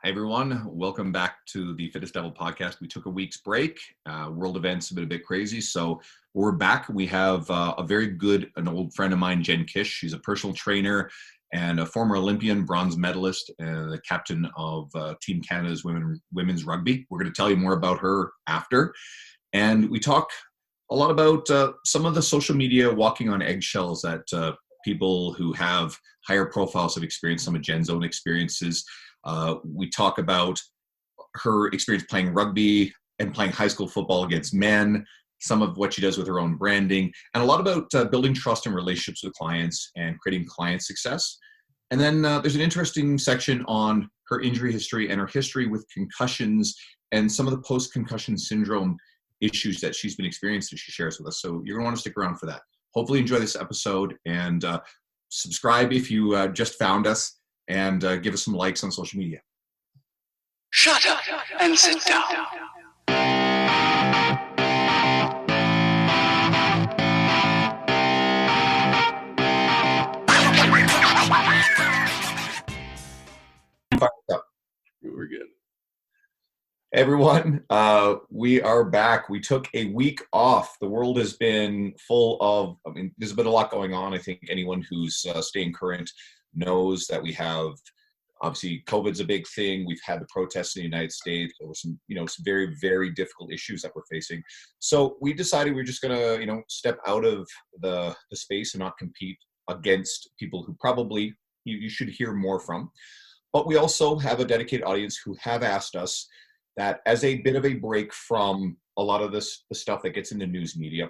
Hi, everyone. Welcome back to the Fitness Devil podcast. We took a week's break. World events have been a bit crazy, so we're back. We have a very good, an old friend of mine, Jenn Kish. She's a personal trainer and a former Olympian, bronze medalist, and the captain of Team Canada's women's rugby. We're going to tell you more about her after. And we talk a lot about some of the social media walking on eggshells that people who have higher profiles have experienced, some of Jen's own experiences. We talk about her experience playing rugby and playing high school football against men, some of what she does with her own branding, and a lot about building trust and relationships with clients and creating client success. And then there's an interesting section on her injury history and her history with concussions and some of the post-concussion syndrome issues that she's been experiencing she shares with us. So you're going to want to stick around for that. Hopefully enjoy this episode and subscribe if you just found us. And give us some likes on social media. Shut up and sit down. We're good. Hey everyone, we are back. We took a week off. The world has been full of, there's been a lot going on. I think anyone who's staying current knows that we have, obviously, COVID's a big thing. We've had the protests in the United States. There were some very, very difficult issues that we're facing. So we decided we're just gonna, step out of the space and not compete against people who probably you should hear more from. But we also have a dedicated audience who have asked us that as a bit of a break from a lot of the stuff that gets in the news media,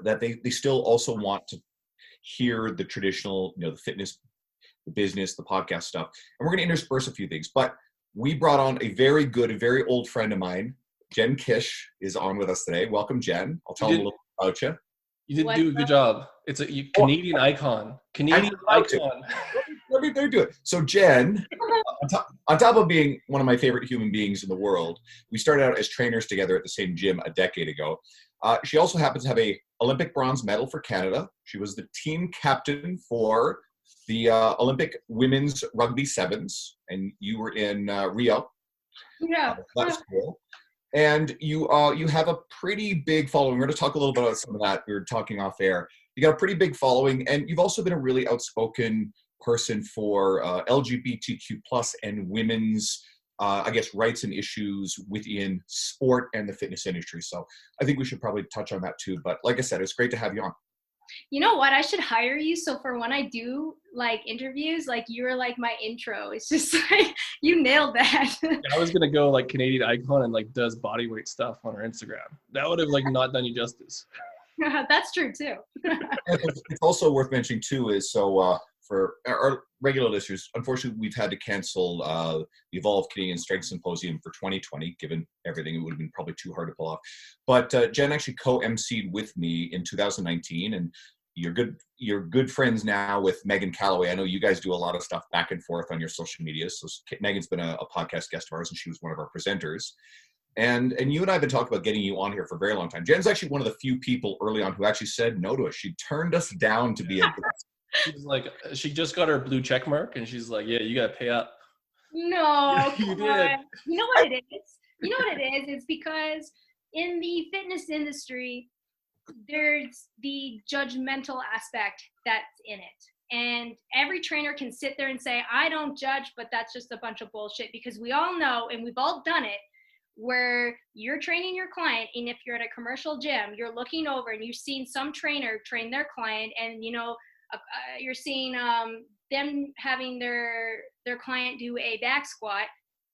that they still also want to hear the traditional, the fitness, the business, the podcast stuff. And we're going to intersperse a few things. But we brought on a very good, a very old friend of mine. Jenn Kish is on with us today. Welcome, Jenn. I'll tell them a little bit about you. You did do a good job. It's a Canadian icon. Canadian icon. Let me do it. So Jenn, on top of being one of my favorite human beings in the world, we started out as trainers together at the same gym a decade ago. She also happens to have a Olympic bronze medal for Canada. She was the team captain for the Olympic women's rugby sevens, and you were in Rio. Yeah. That's cool. And you have a pretty big following. We're going to talk a little bit about some of that. We were talking off air. You got a pretty big following, and you've also been a really outspoken person for LGBTQ plus and women's, rights and issues within sport and the fitness industry. So I think we should probably touch on that too. But like I said, it's great to have you on. You know what? I should hire you. So for when I do interviews, you're my intro. It's just you nailed that. I was gonna go Canadian icon and does body weight stuff on her Instagram. That would have not done you justice. That's true too. It's also worth mentioning too is for our regular listeners, unfortunately, we've had to cancel the Evolve Canadian Strength Symposium for 2020, given everything. It would have been probably too hard to pull off. But Jenn actually co-emceed with me in 2019, and you're good friends now with Megan Calloway. I know you guys do a lot of stuff back and forth on your social media. So Megan's been a podcast guest of ours, and she was one of our presenters. And you and I have been talking about getting you on here for a very long time. Jen's actually one of the few people early on who actually said no to us. She turned us down to be a guest. She's she just got her blue check mark, and she's like, yeah, you got to pay up. No, you did. You know what it is? It's because in the fitness industry, there's the judgmental aspect that's in it. And every trainer can sit there and say, I don't judge, but that's just a bunch of bullshit, because we all know, and we've all done it, where you're training your client, and if you're at a commercial gym, you're looking over and you've seen some trainer train their client, and you're seeing them having their client do a back squat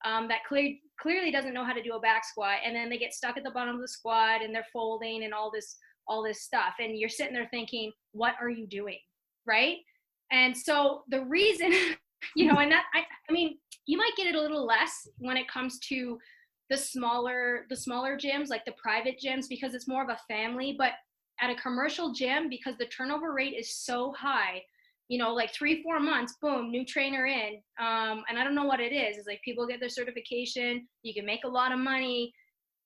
that clearly doesn't know how to do a back squat, and then they get stuck at the bottom of the squat and they're folding and all this stuff, and you're sitting there thinking, what are you doing, right? And so the reason, and that I mean, you might get it a little less when it comes to the smaller gyms, like the private gyms, because it's more of a family. But at a commercial gym, because the turnover rate is so high, 3-4 months, boom, new trainer in. And I don't know what it is. It's people get their certification, you can make a lot of money,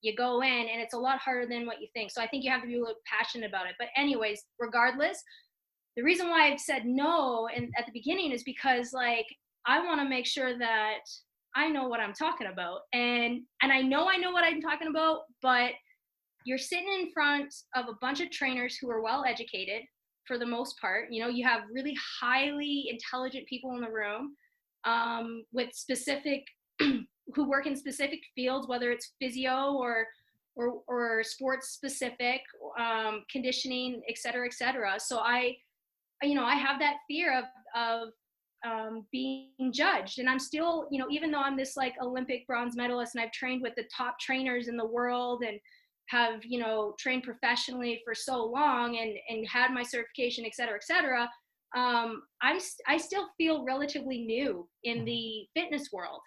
you go in, and it's a lot harder than what you think. So I think you have to be a little passionate about it. But anyways, regardless, the reason why I've said no at the beginning is because I want to make sure that I know what I'm talking about. And I know what I'm talking about, but you're sitting in front of a bunch of trainers who are well educated for the most part. You know, you have really highly intelligent people in the room, with specific who work in specific fields, whether it's physio or sports specific, conditioning, et cetera, et cetera. So I have that fear of being judged. And I'm still, even though I'm this like Olympic bronze medalist and I've trained with the top trainers in the world and have, trained professionally for so long and had my certification, et cetera, I still feel relatively new in the fitness world.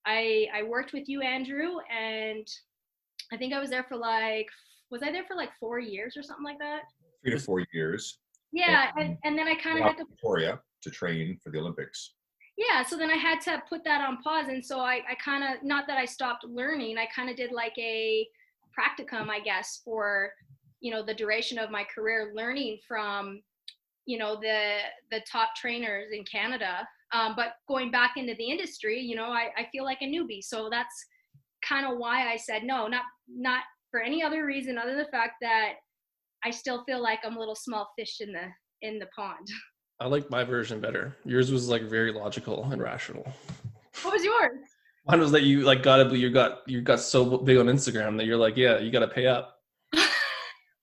I worked with you, Andrew, and I think I was there for was I there for like 4 years or something like that? 3 to 4 years. Yeah, and then I kind of had to Victoria to train for the Olympics. Yeah, so then I had to put that on pause, and so I kind of, not that I stopped learning, I kind of did like a practicum, I guess, for the duration of my career, learning from the top trainers in Canada, but going back into the industry, I feel like a newbie. So that's kind of why I said no, not for any other reason other than the fact that I still feel like I'm a little small fish in the pond. I like my version better. Yours was like very logical and rational. What was yours? Mine was that you like you got so big on Instagram that you're like, yeah, you got to pay up.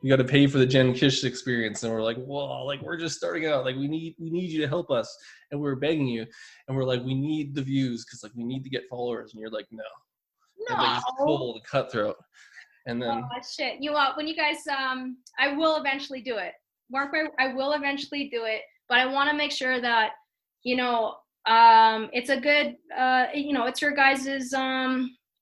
You got to pay for the Jenn Kish experience. And we're like, whoa, like we're just starting out. Like we need you to help us. And we're begging you. And we're like, we need the views because like we need to get followers. And you're like, no. And like, it's cold and cutthroat. And then shit. When you guys I will eventually do it. Mark, I will eventually do it, but I want to make sure that it's a good it's your guys's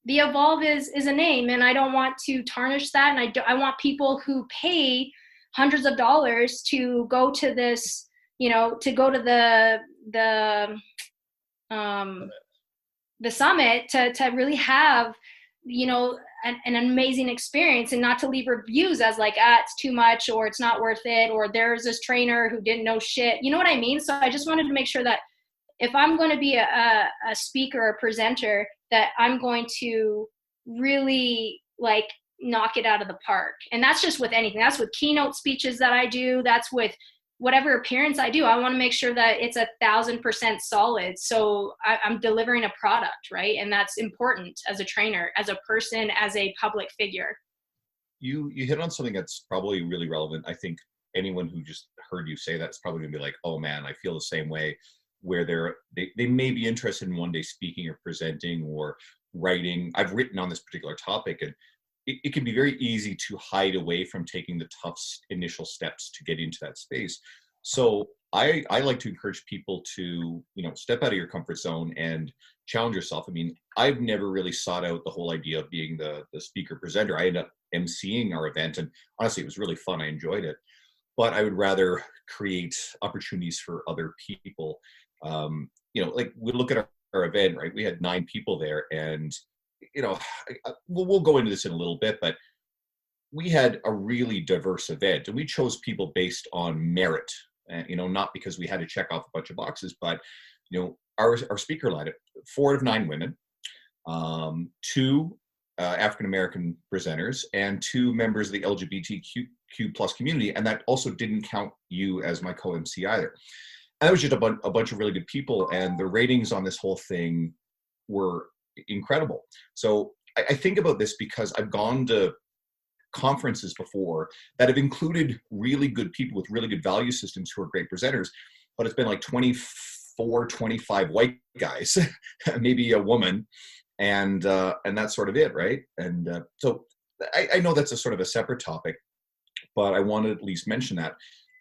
the Evolve is a name, and I don't want to tarnish that, and I want people who pay hundreds of dollars to go to this, to go to the summit to really have an amazing experience, and not to leave reviews as like, it's too much, or it's not worth it, or there's this trainer who didn't know shit. You know what I mean? So I just wanted to make sure that if I'm going to be a speaker or presenter, that I'm going to really like knock it out of the park. And that's just with anything. That's with keynote speeches that I do. That's with whatever appearance I do. I want to make sure that it's 1,000% solid. So I'm delivering a product, right? And that's important as a trainer, as a person, as a public figure. You hit on something that's probably really relevant. I think anyone who just heard you say that's probably gonna be like, oh man, I feel the same way, where they may be interested in one day speaking or presenting or writing. I've written on this particular topic, and it can be very easy to hide away from taking the tough initial steps to get into that space. So I like to encourage people to, step out of your comfort zone and challenge yourself. I mean, I've never really sought out the whole idea of being the speaker presenter. I ended up emceeing our event, and honestly, it was really fun. I enjoyed it, but I would rather create opportunities for other people. Like we look at our event, right? We had 9 people there, and we'll go into this in a little bit, but we had a really diverse event, and we chose people based on merit, not because we had to check off a bunch of boxes, but our speaker lineup, 4 out of 9 women, 2 African-American presenters, and 2 members of the LGBTQ plus community. And that also didn't count you as my co-MC either. And that was just a bunch of really good people, and the ratings on this whole thing were incredible. So I think about this because I've gone to conferences before that have included really good people with really good value systems who are great presenters, but it's been like 24, 25 white guys, maybe a woman, and that's sort of it, right? And so I know that's a sort of a separate topic, but I want to at least mention that.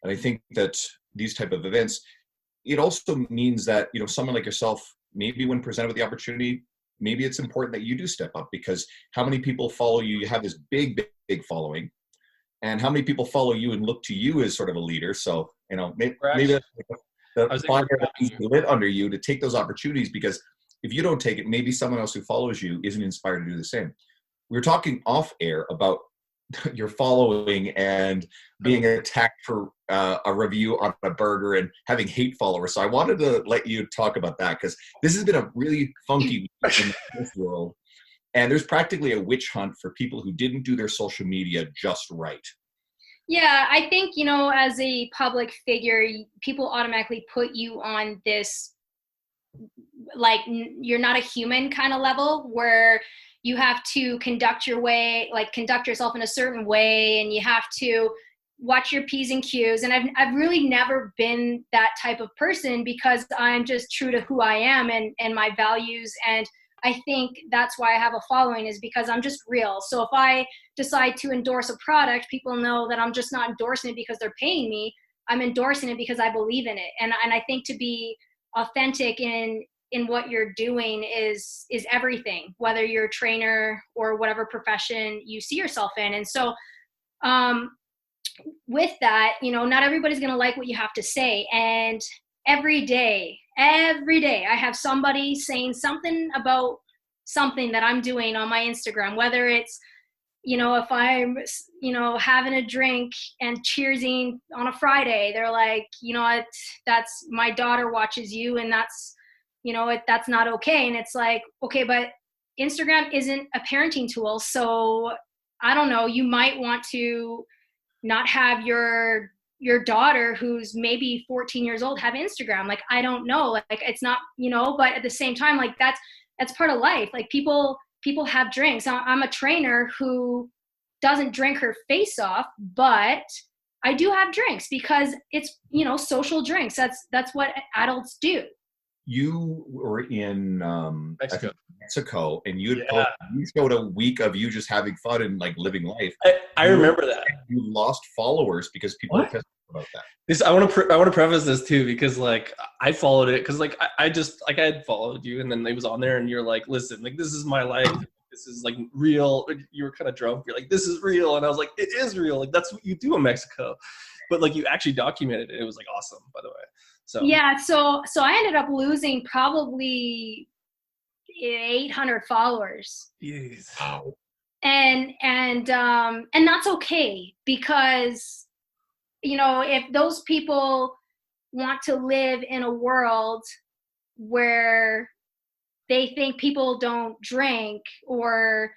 And I think that these type of events, it also means that, someone like yourself, maybe when presented with the opportunity, maybe it's important that you do step up, because how many people follow you? You have this big following, and how many people follow you and look to you as sort of a leader? So, maybe the fire that needs to be lit under you to take those opportunities, because if you don't take it, maybe someone else who follows you isn't inspired to do the same. We were talking off air about your following and being attacked for a review on a burger and having hate followers. So I wanted to let you talk about that, because this has been a really funky week in this world. And there's practically a witch hunt for people who didn't do their social media just right. Yeah, I think, you know, as a public figure, people automatically put you on this, like, you're not a human kind of level, where you have to conduct yourself in a certain way, and you have to watch your P's and Q's. And I've really never been that type of person, because I'm just true to who I am and my values. And I think that's why I have a following, is because I'm just real. So if I decide to endorse a product, people know that I'm just not endorsing it because they're paying me. I'm endorsing it because I believe in it. And I think to be authentic in what you're doing is everything, whether you're a trainer or whatever profession you see yourself in. And so with that, you know, not everybody's going to like what you have to say. And every day I have somebody saying something about something that I'm doing on my Instagram, whether it's, you know, if I'm, you know, having a drink and cheersing on a Friday, they're like, you know, that's, my daughter watches you, and that's, you know, that's not okay. And it's like, okay, but Instagram isn't a parenting tool. So I don't know, you might want to not have your daughter, who's maybe 14 years old, have Instagram. Like, I don't know, like, it's not, you know, but at the same time, like, that's part of life. Like, people have drinks. I'm a trainer who doesn't drink her face off, but I do have drinks because it's, you know, social drinks. That's what adults do. You were in Mexico, and you showed a week of you just having fun and like living life. I remember that. You lost followers because people are pissed about that. I want to preface this too, because like I followed it because like I just like I had followed you, and then it was on there, and you're like, listen, like, this is my life. This is like real. You were kind of drunk. You're like, this is real, and I was like, it is real. Like, that's what you do in Mexico. But like, you actually documented it. It was like awesome, by the way. So yeah, so I ended up losing probably 800 followers. Jeez. Wow. And that's okay, because, you know, if those people want to live in a world where they think people don't drink, or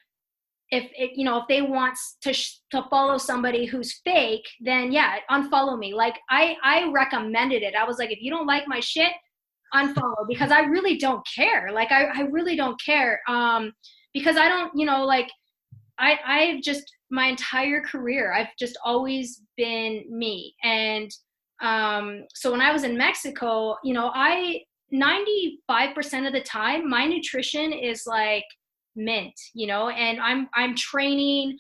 if they want to follow somebody who's fake, then yeah, unfollow me. Like, I recommended it. I was like, if you don't like my shit, unfollow, because I really don't care. Like, I really don't care. Because I don't, you know, like, I've just, my entire career, I've just always been me. And so when I was in Mexico, you know, 95% of the time, my nutrition is like mint, you know, and I'm training,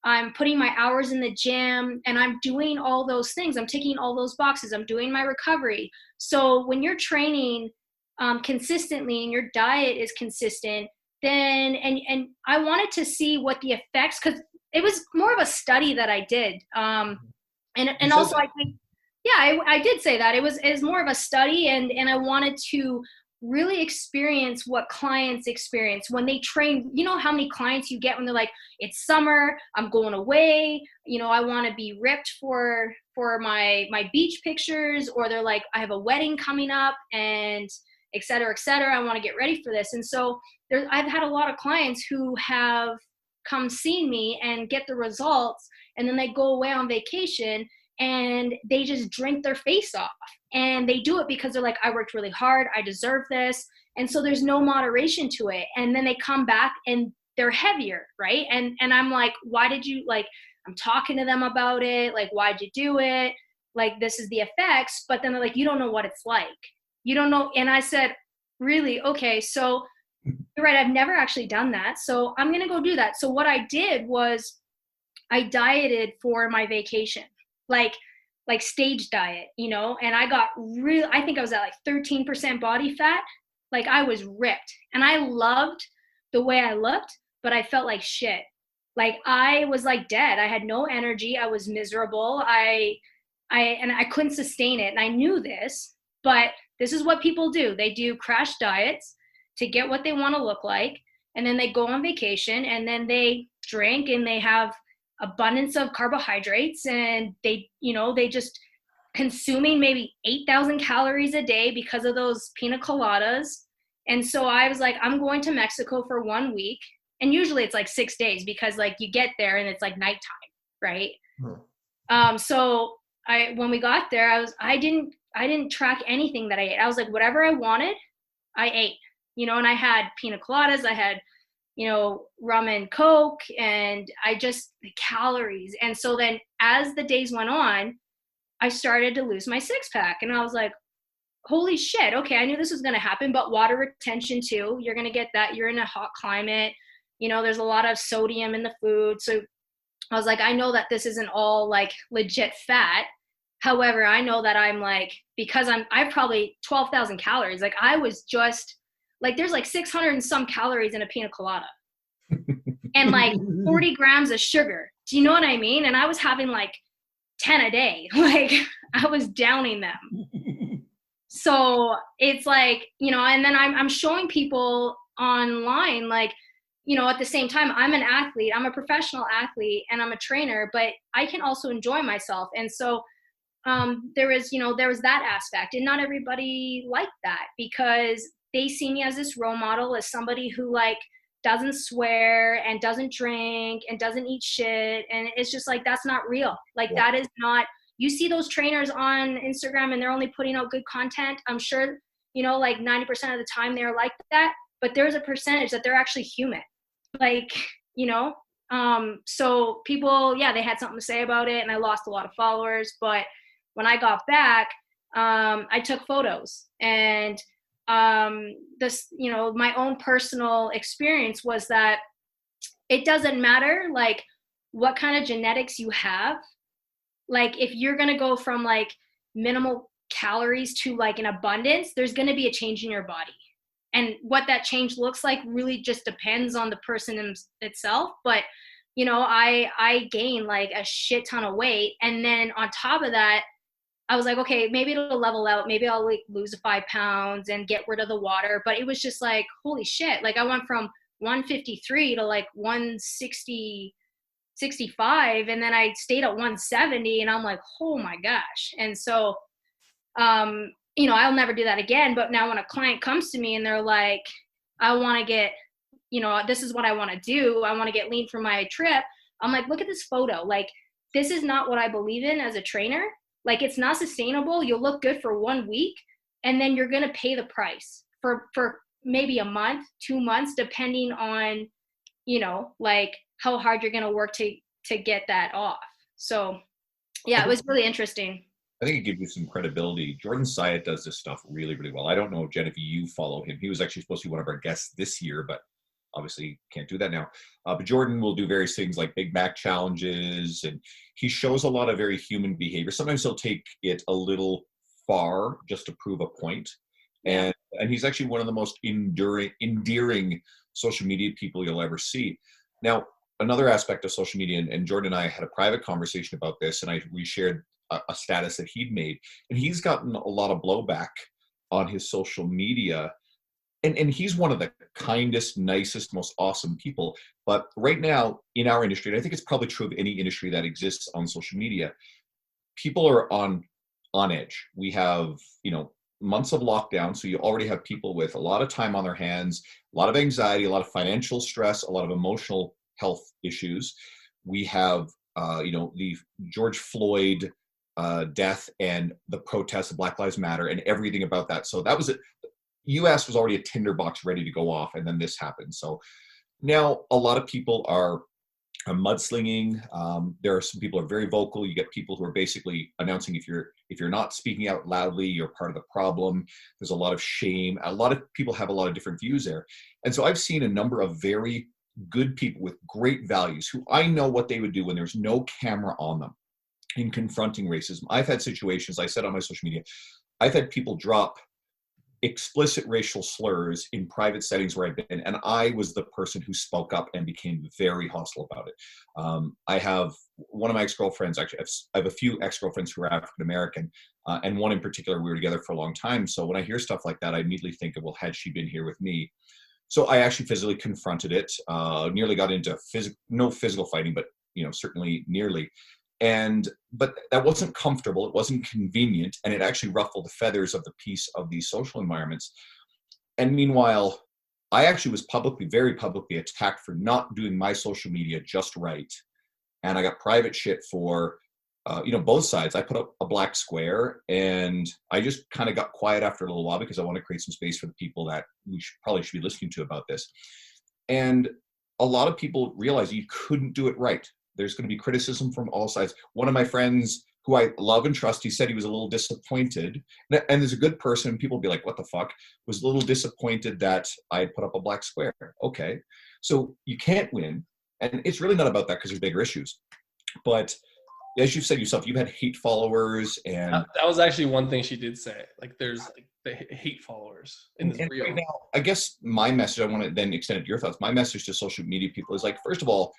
I'm putting my hours in the gym, and I'm doing all those things. I'm ticking all those boxes. I'm doing my recovery. So when you're training consistently and your diet is consistent, then, and I wanted to see what the effects, because it was more of a study that I did. And also I think, yeah, I did say that. It was more of a study, and I wanted to really experience what clients experience when they train. You know how many clients you get when they're like, it's summer, I'm going away, you know, I want to be ripped for my beach pictures, or they're like, I have a wedding coming up, and et cetera, I want to get ready for this. And so I've had a lot of clients who have come see me and get the results, and then they go away on vacation and they just drink their face off. And they do it because they're like, I worked really hard, I deserve this. And so there's no moderation to it. And then they come back and they're heavier, right? And I'm like, why did you, like, I'm talking to them about it, like, why'd you do it? Like, this is the effects. But then they're like, you don't know what it's like. You don't know. And I said, really? Okay, so you're right, I've never actually done that. So I'm gonna go do that. So what I did was I dieted for my vacation, like stage diet, you know, and I got I think I was at like 13% body fat. Like, I was ripped, and I loved the way I looked, but I felt like shit. Like, I was like dead. I had no energy. I was miserable. I couldn't sustain it. And I knew this, but this is what people do. They do crash diets to get what they want to look like. And then they go on vacation, and then they drink, and they have abundance of carbohydrates, and they just consuming maybe 8,000 calories a day because of those pina coladas. And so I was like, I'm going to Mexico for 1 week. And usually it's like 6 days because like you get there and it's like nighttime, right? So when we got there, I didn't track anything that I ate. I was like, whatever I wanted, I ate, and I had pina coladas, I had, rum and Coke, and the calories. And so then as the days went on, I started to lose my 6-pack, and I was like, holy shit, okay, I knew this was going to happen, but water retention too, you're going to get that. You're in a hot climate, there's a lot of sodium in the food. So I was like, I know that this isn't all like legit fat. However, I know that I'm like, because I've probably 12,000 calories. Like I was just like, there's like 600 and some calories in a pina colada and like 40 grams of sugar. Do you know what I mean? And I was having like 10 a day. Like I was downing them. So it's like, and then I'm showing people online, like, at the same time, I'm an athlete, I'm a professional athlete, and I'm a trainer, but I can also enjoy myself. And so there was that aspect, and not everybody liked that because they see me as this role model, as somebody who like doesn't swear and doesn't drink and doesn't eat shit. And it's just like, that's not real. Like that is not, you see those trainers on Instagram and they're only putting out good content. I'm sure, like 90% of the time they're like that, but there's a percentage that they're actually human. Like, so people, they had something to say about it, and I lost a lot of followers. But when I got back, I took photos, and this, my own personal experience was that it doesn't matter like what kind of genetics you have. Like if you're going to go from like minimal calories to like an abundance, there's going to be a change in your body. And what that change looks like really just depends on the person itself. But, I gained like a shit ton of weight. And then on top of that, I was like, okay, maybe it'll level out. Maybe I'll like lose 5 pounds and get rid of the water. But it was just like, holy shit. Like I went from 153 to like 160, 65. And then I stayed at 170, and I'm like, oh my gosh. And so, I'll never do that again. But now when a client comes to me and they're like, I want to get, this is what I want to do. I want to get lean for my trip. I'm like, look at this photo. Like, this is not what I believe in as a trainer. Like, it's not sustainable. You'll look good for 1 week, and then you're going to pay the price for maybe a month, 2 months, depending on, like how hard you're going to work to get that off. So yeah, it was really interesting. I think it gives you some credibility. Jordan Syatt does this stuff really, really well. I don't know, Jen, if you follow him. He was actually supposed to be one of our guests this year, but obviously can't do that now. But Jordan will do various things like Big Mac challenges, and he shows a lot of very human behavior. Sometimes he'll take it a little far just to prove a point. And he's actually one of the most endearing social media people you'll ever see. Now, another aspect of social media, and Jordan and I had a private conversation about this, and we shared a status that he'd made, and he's gotten a lot of blowback on his social media, and he's one of the kindest, nicest, most awesome people. But right now in our industry, and I think it's probably true of any industry that exists on social media, people are on edge. We have months of lockdown, so you already have people with a lot of time on their hands, a lot of anxiety, a lot of financial stress, a lot of emotional health issues. We have the George Floyd death and the protests of Black Lives Matter and everything about that. So that was it. US was already a tinderbox ready to go off, and then this happened. So now a lot of people are mudslinging. There are some people who are very vocal. You get people who are basically announcing if you're not speaking out loudly, you're part of the problem. There's a lot of shame. A lot of people have a lot of different views there. And so I've seen a number of very good people with great values who I know what they would do when there's no camera on them in confronting racism. I've had situations, I said on my social media, I've had people drop explicit racial slurs in private settings where I've been, and I was the person who spoke up and became very hostile about it. I have one of my ex-girlfriends, actually, I have a few ex-girlfriends who are African-American, and one in particular, we were together for a long time. So when I hear stuff like that, I immediately think of, well, had she been here with me? So I actually physically confronted it, nearly got into no physical fighting, but certainly nearly. But that wasn't comfortable. It wasn't convenient. And it actually ruffled the feathers of the peace of these social environments. And meanwhile, I actually was very publicly attacked for not doing my social media just right. And I got private shit for, both sides. I put up a black square, and I just kind of got quiet after a little while because I want to create some space for the people that we probably should be listening to about this. And a lot of people realize you couldn't do it right. There's going to be criticism from all sides. One of my friends who I love and trust, he said he was a little disappointed. And there's a good person, people be like, what the fuck? Was a little disappointed that I had put up a black square. Okay. So you can't win. And it's really not about that because there's bigger issues. But as you've said yourself, you've had hate followers. And that was actually one thing she did say. Like, there's like the hate followers in this reel. Right now, I guess my message, I want to then extend it to your thoughts. My message to social media people is like, first of all,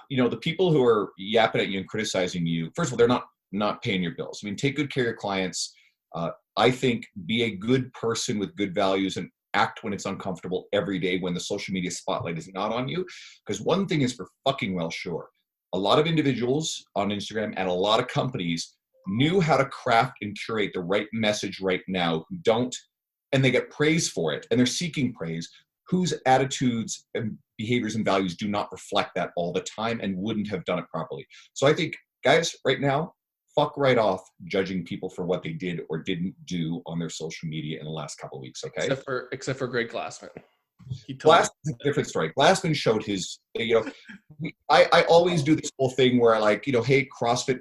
the people who are yapping at you and criticizing you, first of all, they're not paying your bills. I mean, take good care of your clients. I think be a good person with good values and act when it's uncomfortable every day when the social media spotlight is not on you. Because one thing is for fucking well sure. A lot of individuals on Instagram and a lot of companies knew how to craft and curate the right message right now who don't, and they get praise for it, and they're seeking praise, whose attitudes and behaviors and values do not reflect that all the time and wouldn't have done it properly. So I think, guys, right now, fuck right off judging people for what they did or didn't do on their social media in the last couple of weeks, okay? Except for Greg Glassman. Glassman's a different story. Glassman showed his, I always do this whole thing where I like, hey, CrossFit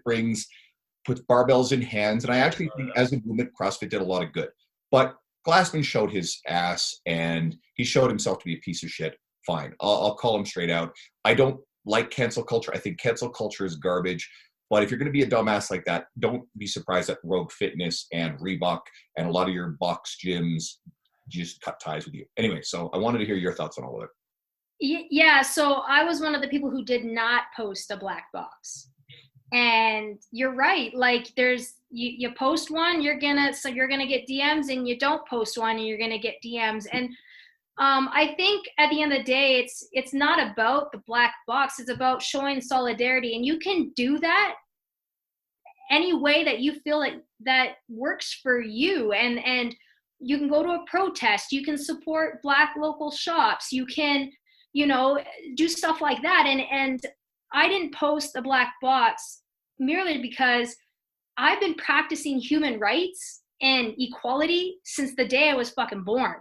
puts barbells in hands. And I actually think as a movement, CrossFit did a lot of good. But Glassman showed his ass and he showed himself to be a piece of shit. Fine. I'll call him straight out. I don't like cancel culture. I think cancel culture is garbage. But if you're going to be a dumbass like that, don't be surprised that Rogue Fitness and Reebok and a lot of your box gyms just cut ties with you. Anyway, so I wanted to hear your thoughts on all of it. Yeah, so I was one of the people who did not post a black box. And you're right. Like you post one, you're gonna get DMs, and you don't post one and you're gonna get DMs. And I think at the end of the day, it's not about the black box. It's about showing solidarity, and you can do that any way that you feel that works for you. And you can go to a protest. You can support Black local shops. You can, do stuff like that. And I didn't post a black box merely because I've been practicing human rights and equality since the day I was fucking born.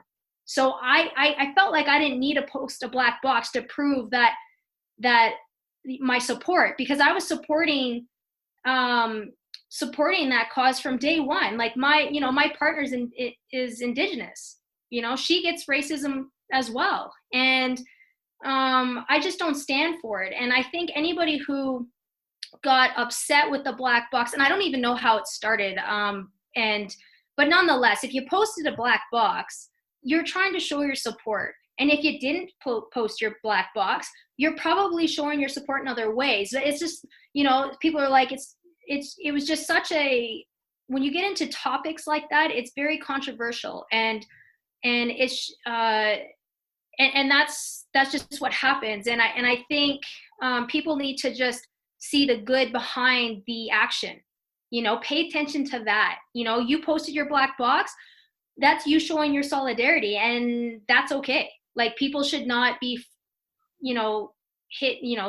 So I felt like I didn't need to post a black box to prove that my support, because I was supporting that cause from day one. Like my partner is Indigenous. She gets racism as well, and I just don't stand for it. And I think anybody who got upset with the black box, and I don't even know how it started, but nonetheless, if you posted a black box, you're trying to show your support. And if you didn't post your black box, you're probably showing your support in other ways. It's just, people are like, it was just such when you get into topics like that, it's very controversial, and it's and that's just what happens. And I think people need to just see the good behind the action. Pay attention to that. You posted your black box, that's you showing your solidarity, and that's okay. Like, people should not be,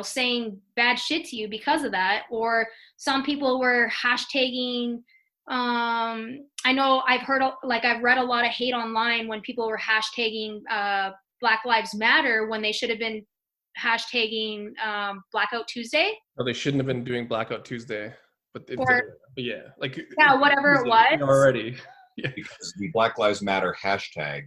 saying bad shit to you because of that. Or some people were hashtagging, I know I've read a lot of hate online when people were hashtagging Black Lives Matter when they should have been hashtagging Blackout Tuesday. No, they shouldn't have been doing Blackout Tuesday, but yeah, whatever it was already. Yeah. Because the Black Lives Matter hashtag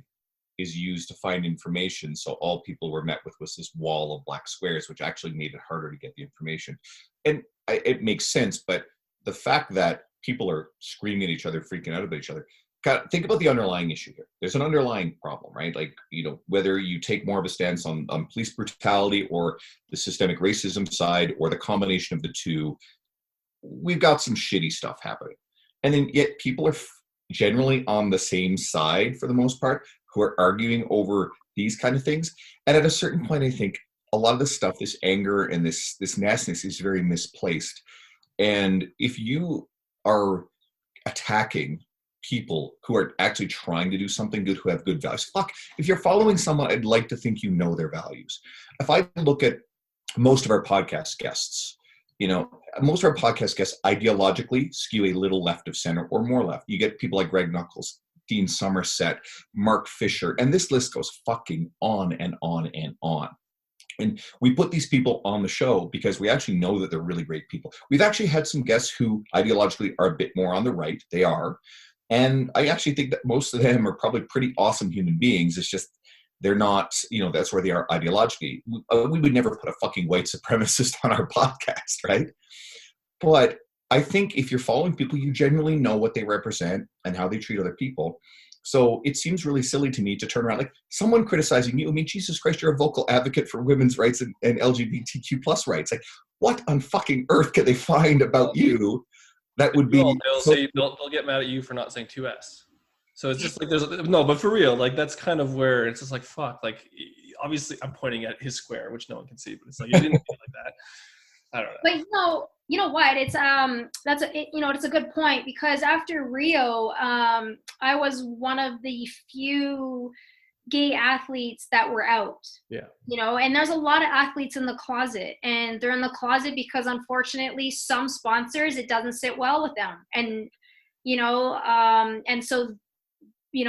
is used to find information. So all people were met with was this wall of black squares, which actually made it harder to get the information. And it makes sense, but the fact that people are screaming at each other, freaking out about each other, think about the underlying issue here. There's an underlying problem, right? Like, whether you take more of a stance on police brutality or the systemic racism side or the combination of the two, we've got some shitty stuff happening. And then yet people are generally on the same side for the most part, who are arguing over these kind of things. And at a certain point, I think, a lot of this stuff, this anger and this nastiness is very misplaced. And if you are attacking people who are actually trying to do something good, who have good values, if you're following someone, I'd like to think you know their values. If I look at most of our podcast guests, most of our podcast guests ideologically skew a little left of center or more left. You get people like Greg Nuckols, Dean Somerset, Mark Fisher, and this list goes fucking on and on and on. And we put these people on the show because we actually know that they're really great people. We've actually had some guests who ideologically are a bit more on the right. They are. And I actually think that most of them are probably pretty awesome human beings. It's just they're not, that's where they are ideologically. We would never put a fucking white supremacist on our podcast, right? But I think if you're following people, you genuinely know what they represent and how they treat other people. So it seems really silly to me to turn around, like someone criticizing you. I mean, Jesus Christ, you're a vocal advocate for women's rights and LGBTQ plus rights. Like, what on fucking earth could they find about you that would be? They'll get mad at you for not saying 2S. So it's just like but for real, like that's kind of where it's just like, fuck, like obviously I'm pointing at his square, which no one can see, but it's like, you didn't feel like that. I don't know. But you know what? It's it's a good point, because after Rio, I was one of the few gay athletes that were out. Yeah. And there's a lot of athletes in the closet, and they're in the closet because unfortunately some sponsors, it doesn't sit well with them. And and so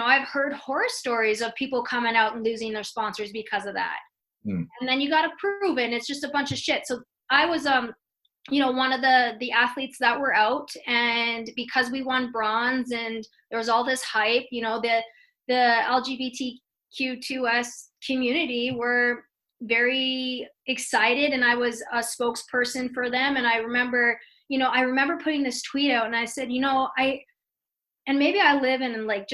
I've heard horror stories of people coming out and losing their sponsors because of that. And then you got to prove it, and it's just a bunch of shit. So I was one of the athletes that were out, and because we won bronze and there was all this hype, the LGBTQ2S community were very excited, and I was a spokesperson for them. And I remember putting this tweet out, and I said, maybe I live in like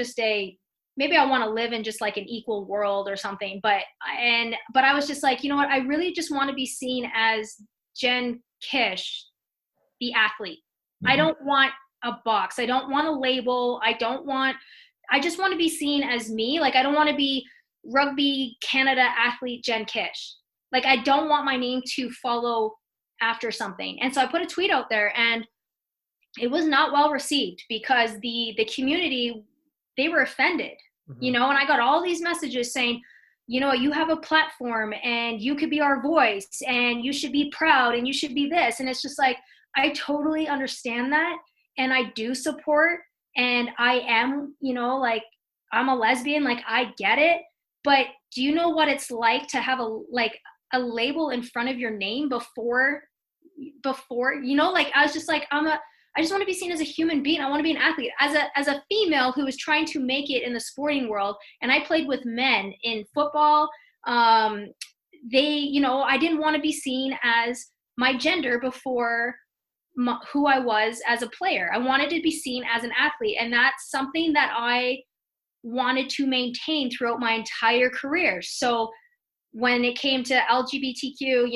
maybe I want to live in just like an equal world or something, but I was just like, I really just want to be seen as Jenn Kish, the athlete. I don't want a box. I don't want a label. I just want to be seen as me. Like, I don't want to be Rugby Canada athlete Jenn Kish. Like, I don't want my name to follow after something. And so I put a tweet out there, and it was not well received because the community, they were offended, and I got all these messages saying, you have a platform and you could be our voice and you should be proud and you should be this. And it's just like, I totally understand that. And I do support, and I am, like, I'm a lesbian, like, I get it. But do you know what it's like to have a label in front of your name before, like, I was just like, I just want to be seen as a human being. I want to be an athlete. As a female who is trying to make it in the sporting world, and I played with men in football, I didn't want to be seen as my gender before who I was as a player. I wanted to be seen as an athlete, and that's something that I wanted to maintain throughout my entire career. So when it came to LGBTQ,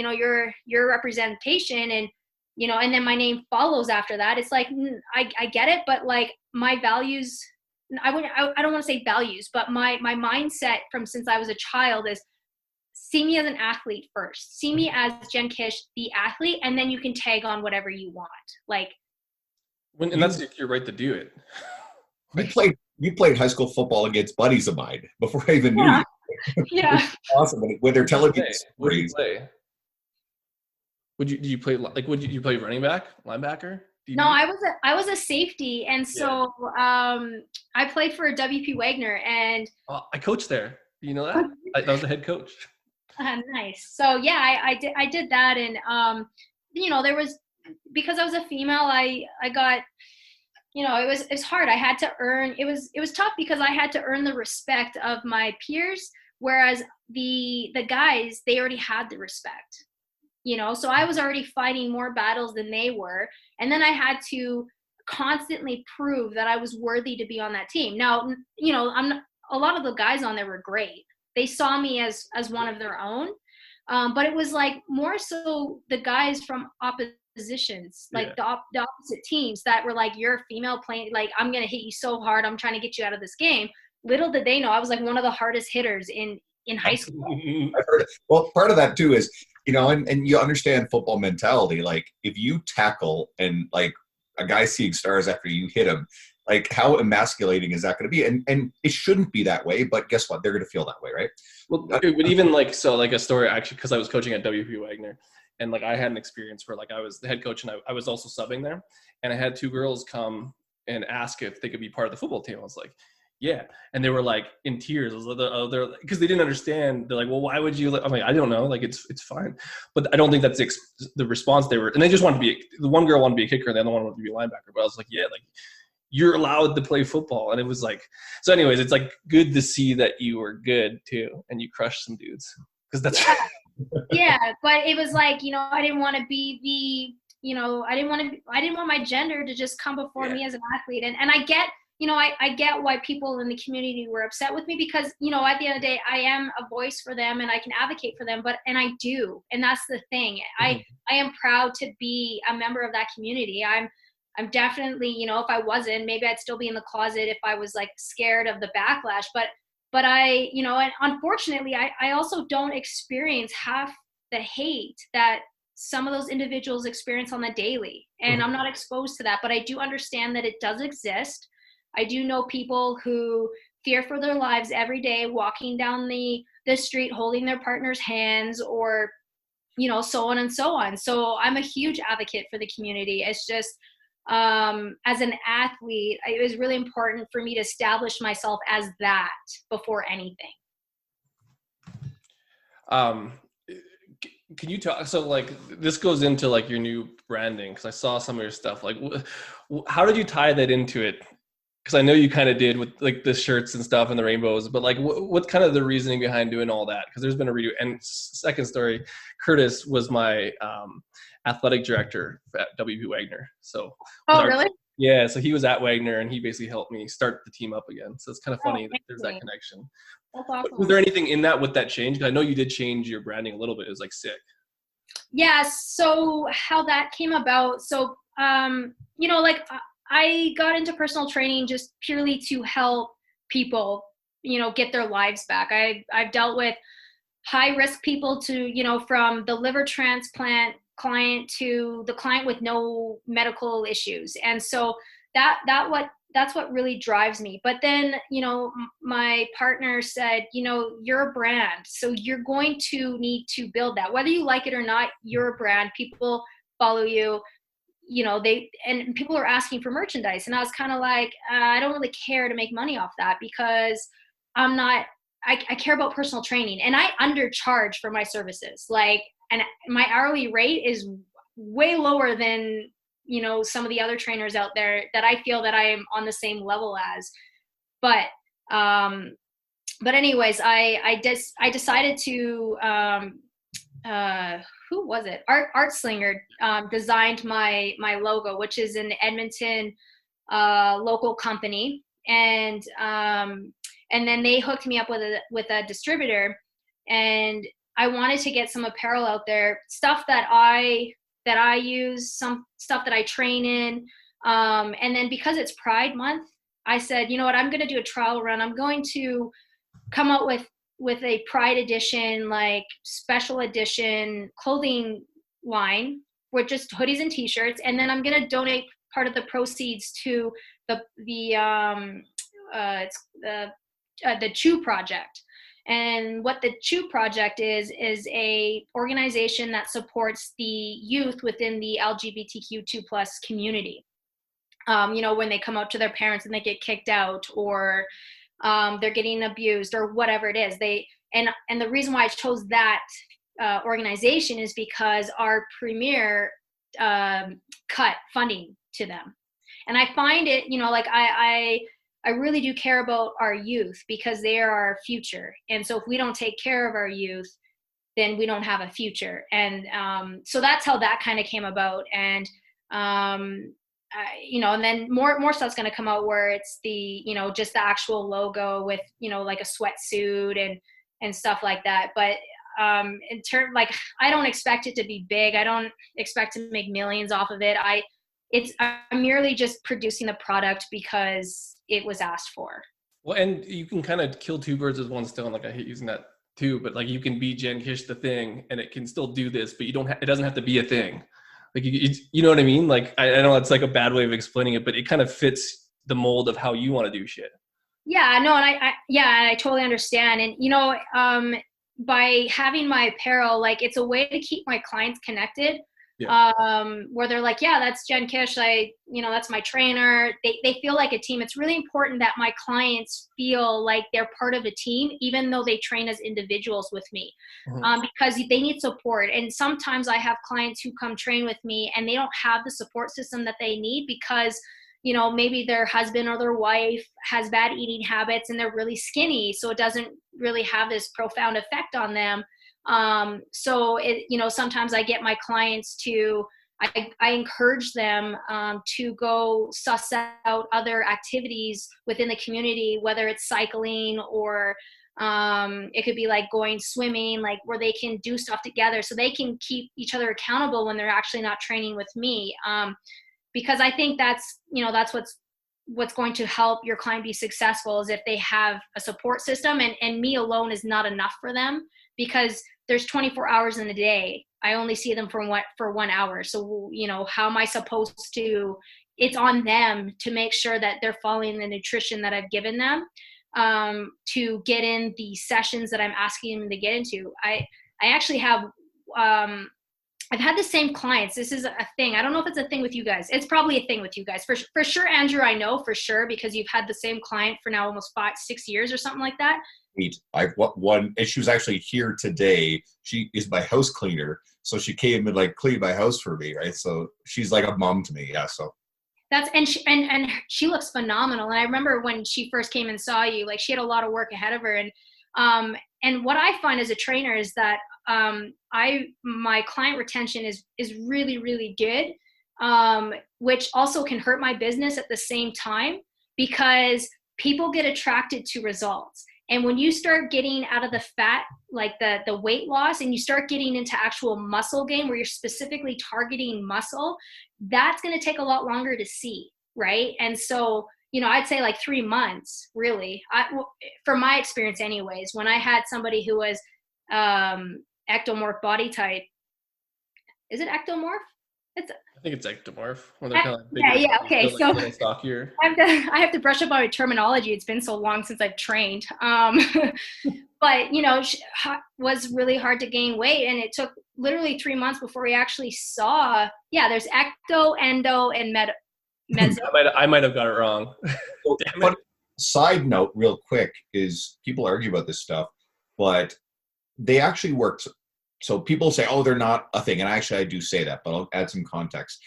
your representation, and and then my name follows after that, it's like, I get it, but like my values, I don't want to say values, but my mindset from since I was a child is, see me as an athlete first. See me as Jenn Kish, the athlete, and then you can tag on whatever you want. Like, and that's your right to do it. You played high school football against buddies of mine before I even knew you. Yeah. Awesome. When they're telling you what did you play? Did you play running back, linebacker? No, I was a safety, and so I played for WP Wagner, and I coached there. You know that? I was the head coach. Nice. So yeah, I did that, and there was, because I was a female, I got, it was hard. I had to earn. It was tough because I had to earn the respect of my peers, whereas the guys, they already had the respect. So I was already fighting more battles than they were. And then I had to constantly prove that I was worthy to be on that team. Now, a lot of the guys on there were great. They saw me as one of their own. But it was like more so the guys from oppositions, like the opposite teams that were like, you're a female playing, like, I'm going to hit you so hard. I'm trying to get you out of this game. Little did they know I was like one of the hardest hitters in in high school. I've heard it. Well, part of that too is, and you understand football mentality. Like if you tackle and like a guy seeing stars after you hit him, like how emasculating is that going to be? And it shouldn't be that way, but guess what? They're going to feel that way, right? Well, it would even like a story actually, because I was coaching at WP Wagner, and like I had an experience where like I was the head coach and I was also subbing there, and I had two girls come and ask if they could be part of the football team. I was like, yeah, and they were like in tears. I was like, they're because they didn't understand. They're like, well, why would you? I'm like, I don't know. Like it's fine, but I don't think that's the response they were. And they just wanted to be. The one girl wanted to be a kicker, the other one wanted to be a linebacker. But I was like, yeah, like you're allowed to play football. And it was like, so anyways, it's like good to see that you were good too and you crushed some dudes, because that's yeah, but it was like, I didn't want to be I didn't want my gender to just come before me as an athlete. And I get, I get why people in the community were upset with me, because, at the end of the day, I am a voice for them and I can advocate for them, and I do. And that's the thing. I am proud to be a member of that community. I'm definitely, if I wasn't, maybe I'd still be in the closet if I was like scared of the backlash, but I, and unfortunately, I also don't experience half the hate that some of those individuals experience on the daily. And I'm not exposed to that, but I do understand that it does exist. I do know people who fear for their lives every day, walking down the street, holding their partner's hands, or, so on and so on. So I'm a huge advocate for the community. It's just, as an athlete, it was really important for me to establish myself as that before anything. Can you talk, so like this goes into like your new branding, because I saw some of your stuff, like how did you tie that into it? Because I know you kind of did with like the shirts and stuff and the rainbows, but like what's kind of the reasoning behind doing all that? Because there's been a redo. And second story, Curtis was my athletic director at WP Wagner. So really? Yeah, so he was at Wagner and he basically helped me start the team up again. So it's kind of funny that there's that connection. That's awesome. Was there anything in that with that change? Because I know you did change your branding a little bit. It was like sick. Yeah, so how that came about. So, like I got into personal training just purely to help people, get their lives back. I've dealt with high risk people to, from the liver transplant client to the client with no medical issues. And so that's what really drives me. But then, my partner said, you're a brand, so you're going to need to build that, whether you like it or not. You're a brand, people follow you, and people are asking for merchandise. And I was kind of like, I don't really care to make money off that, because I care about personal training, and I undercharge for my services. And my hourly rate is way lower than, some of the other trainers out there that I feel that I am on the same level as. But anyways, I decided to, who was it? Art Slinger designed my logo, which is an Edmonton local company. And then they hooked me up with a distributor, and I wanted to get some apparel out there, stuff that I use, some stuff that I train in. And then because it's Pride Month, I said, you know what, I'm going to do a trial run. I'm going to come out with a Pride edition, like special edition clothing line with just hoodies and t-shirts. And then I'm going to donate part of the proceeds to the Chew Project. And what the Chew Project is a organization that supports the youth within the LGBTQ2+ community. When they come out to their parents and they get kicked out, or they're getting abused, or whatever it is. And the reason why I chose that organization is because our premier cut funding to them. And I find it, I really do care about our youth, because they are our future. And so if we don't take care of our youth, then we don't have a future. And so that's how that kind of came about. And, and then more stuff's going to come out where it's the, just the actual logo with, like a sweatsuit and stuff like that. But in terms, like, I don't expect it to be big. I don't expect to make millions off of it. I'm merely just producing the product because it was asked for. Well, and you can kind of kill two birds with one stone. Like, I hate using that too, but like you can be Jen Kish the thing and it can still do this, but you don't it doesn't have to be a thing. Like you know what I mean? Like I know it's like a bad way of explaining it, but it kind of fits the mold of how you want to do shit. Yeah, no, and I totally understand. And by having my apparel, like it's a way to keep my clients connected. Yeah. Where they're like, yeah, that's Jen Kish. That's my trainer. They feel like a team. It's really important that my clients feel like they're part of a team, even though they train as individuals with me, because they need support. And sometimes I have clients who come train with me and they don't have the support system that they need because, maybe their husband or their wife has bad eating habits and they're really skinny. So it doesn't really have this profound effect on them. Sometimes I get my clients I encourage them to go suss out other activities within the community, whether it's cycling or it could be like going swimming, like where they can do stuff together so they can keep each other accountable when they're actually not training with me. Because I think that's what's going to help your client be successful is if they have a support system, and me alone is not enough for them because there's 24 hours in a day. I only see them for 1 hour. So, how am I supposed to, it's on them to make sure that they're following the nutrition that I've given them to get in the sessions that I'm asking them to get into. I actually have, I've had the same clients. This is a thing. I don't know if it's a thing with you guys. It's probably a thing with you guys. For sure, Andrew, I know for sure because you've had the same client for now almost 5-6 years or something like that. And she was actually here today. She is my house cleaner. So she came and like cleaned my house for me, right? So she's like a mom to me. Yeah. So and she looks phenomenal. And I remember when she first came and saw you, like she had a lot of work ahead of her. And what I find as a trainer is that my client retention is really, really good, which also can hurt my business at the same time because people get attracted to results. And when you start getting out of the fat, like the weight loss, and you start getting into actual muscle gain where you're specifically targeting muscle, that's going to take a lot longer to see, right? And so, I'd say like 3 months, really, for my experience anyways, when I had somebody who was ectomorph body type. Is it ectomorph? I think it's ectomorph. When they're kind of bigger, yeah. Okay, so stockier. I have to brush up on my terminology. It's been so long since I've trained. But was really hard to gain weight, and it took literally 3 months before we actually saw. Yeah, there's ecto, endo, and meso. I might have got it wrong. But side note, real quick, is people argue about this stuff, but they actually worked. So people say, oh, they're not a thing. And actually, I do say that, but I'll add some context.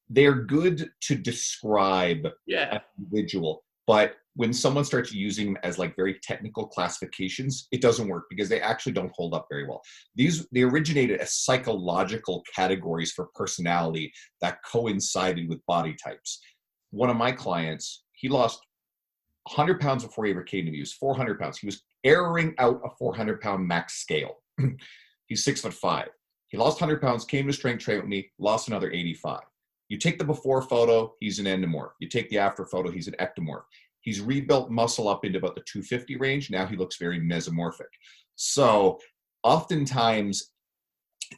They're good to describe an individual. But when someone starts using them as like very technical classifications, it doesn't work because they actually don't hold up very well. They originated as psychological categories for personality that coincided with body types. One of my clients, he lost 100 pounds before he ever came to me. He was 400 pounds. He was erroring out a 400-pound max scale. He's 6'5". He lost 100 pounds, came to strength train with me, lost another 85. You take the before photo, he's an endomorph. You take the after photo, he's an ectomorph. He's rebuilt muscle up into about the 250 range. Now he looks very mesomorphic. So oftentimes,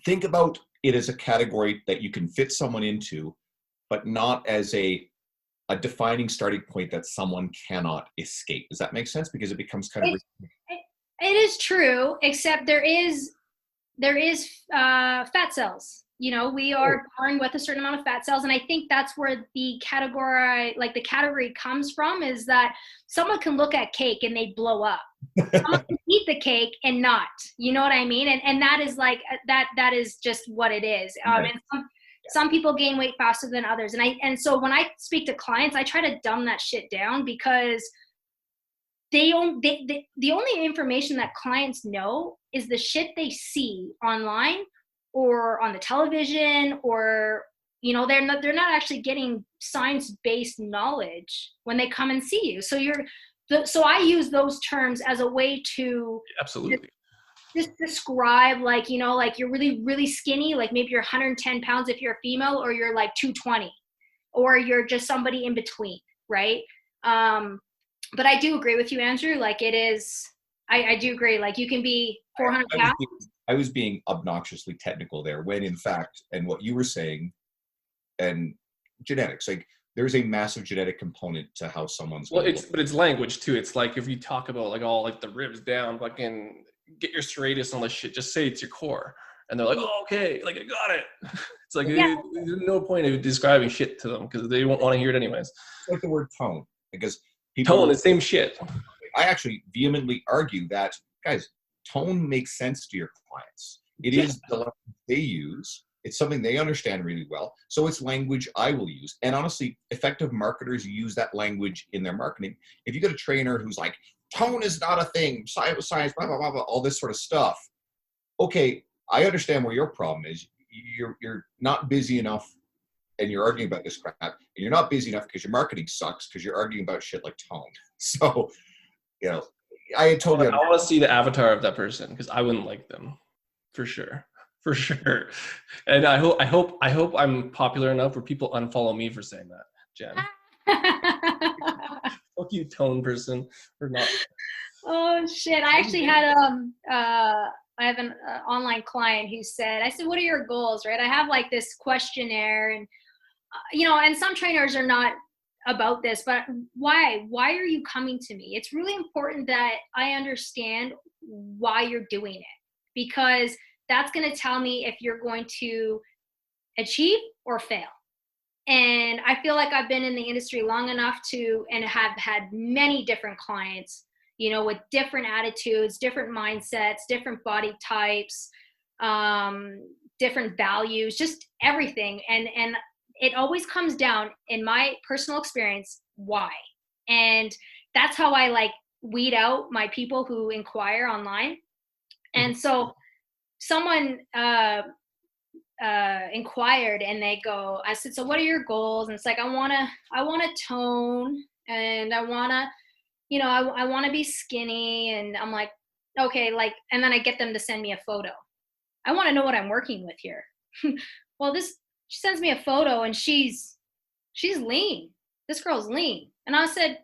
think about it as a category that you can fit someone into, but not as a defining starting point that someone cannot escape. Does that make sense? Because it becomes kind of... It is true, except there is fat cells. We are born with a certain amount of fat cells. And I think that's where the category comes from, is that someone can look at cake and they blow up. Someone can eat the cake and not, you know what I mean? And that is like, that is just what it is. And some people gain weight faster than others. And so when I speak to clients, I try to dumb that shit down because the only information that clients know is the shit they see online or on the television, or they're not actually getting science-based knowledge when they come and see you. So I use those terms as a way to absolutely just describe, like you're really, really skinny, like maybe you're 110 pounds if you're a female, or you're like 220, or you're just somebody in between, right? But I do agree with you, Andrew. Like it is I do agree. Like you can be 400 pounds. I was being obnoxiously technical there when in fact, and what you were saying, and genetics, like there's a massive genetic component to how someone's. Well, but it's language too. It's like if you talk about like all like the ribs down, fucking get your serratus and all this shit, just say it's your core. And they're like, oh, okay, like I got it. It's like, there's no point of describing shit to them because they won't want to hear it anyways. It's like the word tone, because people. Tone, the same shit. I actually vehemently argue that, guys, tone makes sense to your clients. It is the language they use. It's something they understand really well. So it's language I will use. And honestly, effective marketers use that language in their marketing. If you get a trainer who's like, tone is not a thing, science, blah, blah, blah, blah, all this sort of stuff. Okay, I understand where your problem is. You're not busy enough and you're arguing about this crap. And you're not busy enough because your marketing sucks because you're arguing about shit like tone. So, you know, I totally. I want to see the avatar of that person because I wouldn't like them, for sure. And I hope I'm popular enough where people unfollow me for saying that, Jen. Fuck you, tone person, or not. Oh shit! I actually had I have an online client who said, I said, what are your goals, right? I have like this questionnaire and, and some trainers are not about this, but why are you coming to me? It's really important that I understand why you're doing it, because that's going to tell me if you're going to achieve or fail. And I feel like I've been in the industry long enough and have had many different clients, with different attitudes, different mindsets, different body types, different values, just everything. And it always comes down, in my personal experience, why. And that's how I like weed out my people who inquire online. And so someone inquired and they go, I said, so what are your goals? And it's like, I want to tone and I want to, I want to be skinny. And I'm like, okay, like, and then I get them to send me a photo. I want to know what I'm working with here. Well, she sends me a photo and she's lean. This girl's lean. And I said,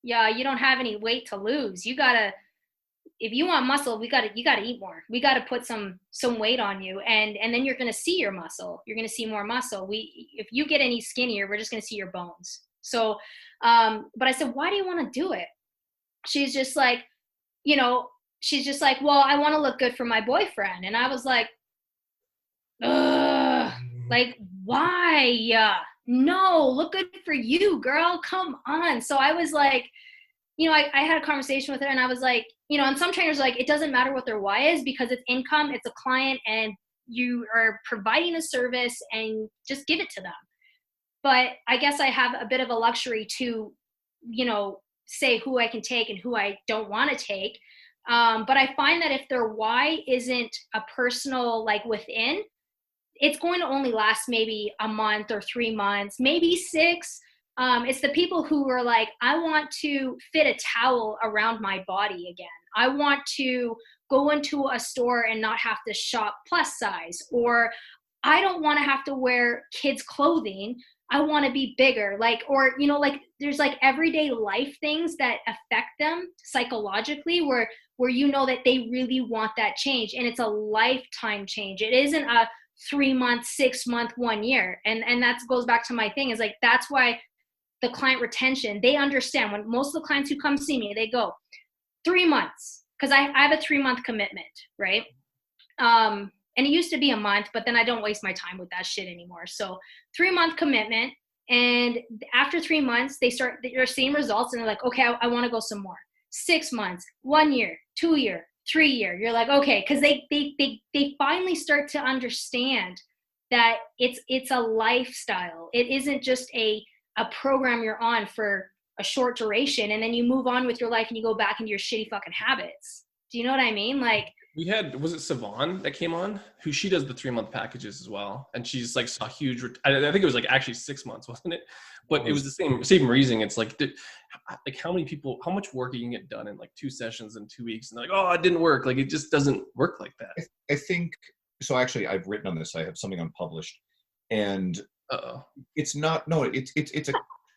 yeah, you don't have any weight to lose. If you want muscle, you gotta eat more. We gotta put some weight on you, and then you're gonna see your muscle. You're gonna see more muscle. If you get any skinnier, we're just gonna see your bones. So, but I said, why do you want to do it? She's just like, well, I want to look good for my boyfriend. And I was like, ugh, like, why? No, look good for you, girl. Come on. So I was like, I had a conversation with her and I was like, and some trainers are like, it doesn't matter what their why is because it's income, it's a client, and you are providing a service and just give it to them. But I guess I have a bit of a luxury to, say who I can take and who I don't want to take. But I find that if their why isn't a personal, like within, it's going to only last maybe a month or 3 months, maybe 6. It's the people who are like, I want to fit a towel around my body again. I want to go into a store and not have to shop plus size, or I don't want to have to wear kids' clothing. I want to be bigger, like there's like everyday life things that affect them psychologically where that they really want that change. And it's a lifetime change. It isn't a 3 month, 6 month, 1 year. And that goes back to my thing is like, that's why the client retention, they understand when most of the clients who come see me, they go 3 months. Cause I have a 3-month commitment, right? And it used to be a month, but then I don't waste my time with that shit anymore. So 3-month commitment. And after 3 months, they're seeing results and they're like, okay, I want to go some more. 6 months, 1 year, 2 year, 3 year. You're like, okay. Cause they finally start to understand that it's a lifestyle. It isn't just a program you're on for a short duration. And then you move on with your life and you go back into your shitty fucking habits. Do you know what I mean? Like, was it Savon that came on? Who she does the 3-month packages as well. And she's like a huge, I think it was like actually 6 months, wasn't it? But it was the same reasoning. It's like how much work you can get done in like 2 sessions in 2 weeks. And they're like, oh, it didn't work. Like, it just doesn't work like that. I think, so actually I've written on this. I have something unpublished and it's not, no, it's a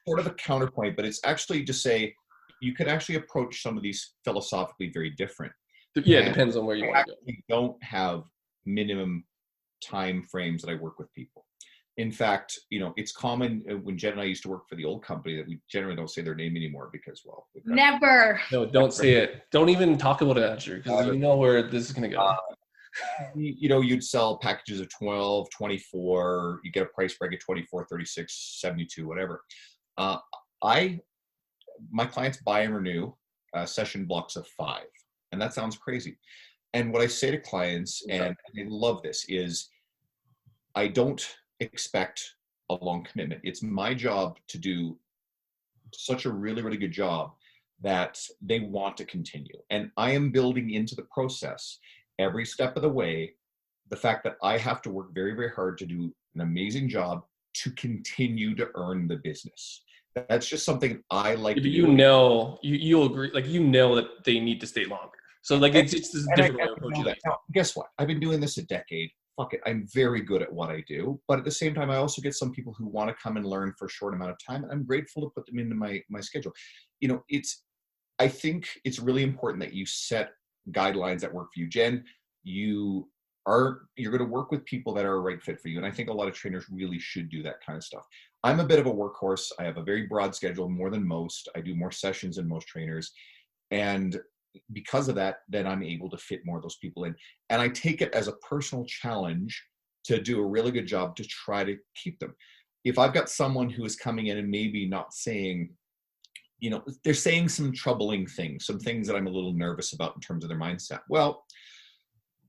sort of a counterpoint, but it's actually to say, you can actually approach some of these philosophically very different. Yeah, it And depends on where you I want to go. actually don't have minimum time frames that I work with people. In fact, it's common when Jen and I used to work for the old company that we generally don't say their name anymore because, well, Never. No, don't say it. Don't even talk about it, Andrew, because you know where this is going to go. You'd sell packages of 12, 24, you get a price break at 24, 36, 72, whatever. My clients buy and renew session blocks of 5. And that sounds crazy. And what I say to clients, and they love this, is I don't expect a long commitment. It's my job to do such a really, really good job that they want to continue. And I am building into the process every step of the way the fact that I have to work very, very hard to do an amazing job to continue to earn the business. That's just something I like to do. You'll agree, like, that they need to stay longer. So like it's just a different way of approaching it. Now, guess what? I've been doing this a decade. Fuck it. I'm very good at what I do. But at the same time, I also get some people who want to come and learn for a short amount of time. And I'm grateful to put them into my schedule. I think it's really important that you set guidelines that work for you. Jen, you're going to work with people that are a right fit for you. And I think a lot of trainers really should do that kind of stuff. I'm a bit of a workhorse. I have a very broad schedule, more than most. I do more sessions than most trainers. And because of that, then I'm able to fit more of those people in. And I take it as a personal challenge to do a really good job to try to keep them. If I've got someone who is coming in and maybe not saying, they're saying some troubling things, some things that I'm a little nervous about in terms of their mindset. Well,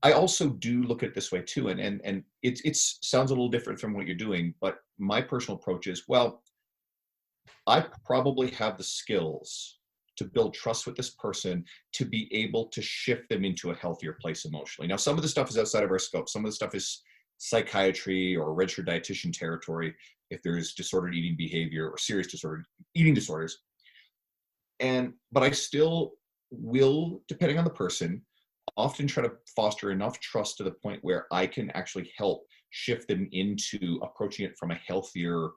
I also do look at it this way too. And it sounds a little different from what you're doing, but my personal approach is, well, I probably have the skills to build trust with this person to be able to shift them into a healthier place emotionally. Now, some of the stuff is outside of our scope. Some of the stuff is psychiatry or registered dietitian territory if there's disordered eating behavior or serious disordered eating disorders. But I still will, depending on the person, often try to foster enough trust to the point where I can actually help shift them into approaching it from a healthier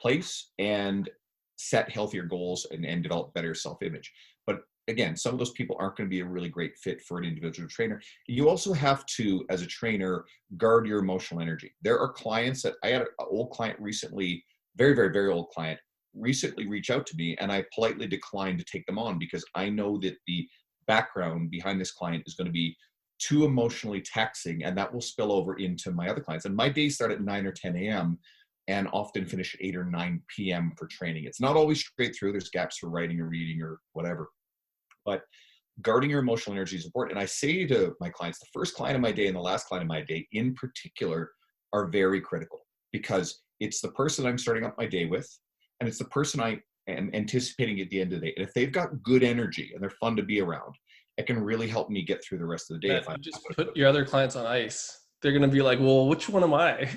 place and set healthier goals and develop better self-image. But again, some of those people aren't going to be a really great fit for an individual trainer. You also have to, as a trainer, guard your emotional energy. There are clients that I had an old client recently, very, very, very old client, recently reach out to me, and I politely declined to take them on because I know that the background behind this client is going to be too emotionally taxing, and that will spill over into my other clients. And my days start at 9 or 10 a.m. and often finish at 8 or 9 p.m. for training. It's not always straight through. There's gaps for writing or reading or whatever. But guarding your emotional energy is important. And I say to my clients, the first client of my day and the last client of my day in particular are very critical because it's the person I'm starting up my day with, and it's the person I am anticipating at the end of the day. And if they've got good energy and they're fun to be around, it can really help me get through the rest of the day. If you just put your other clients on ice, they're going to be like, well, which one am I?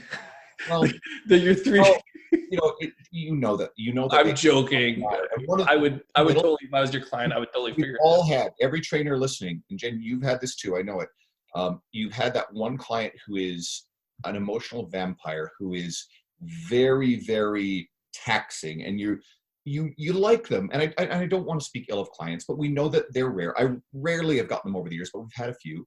Well, they're your three. Well, that. I'm joking. I would totally, if I was your client, I would totally figure it out. All had, every trainer listening, and Jen, you've had this too, I know it. You've had that one client who is an emotional vampire, who is very, very taxing, and you like them. And I don't want to speak ill of clients, but we know that they're rare. I rarely have gotten them over the years, but we've had a few.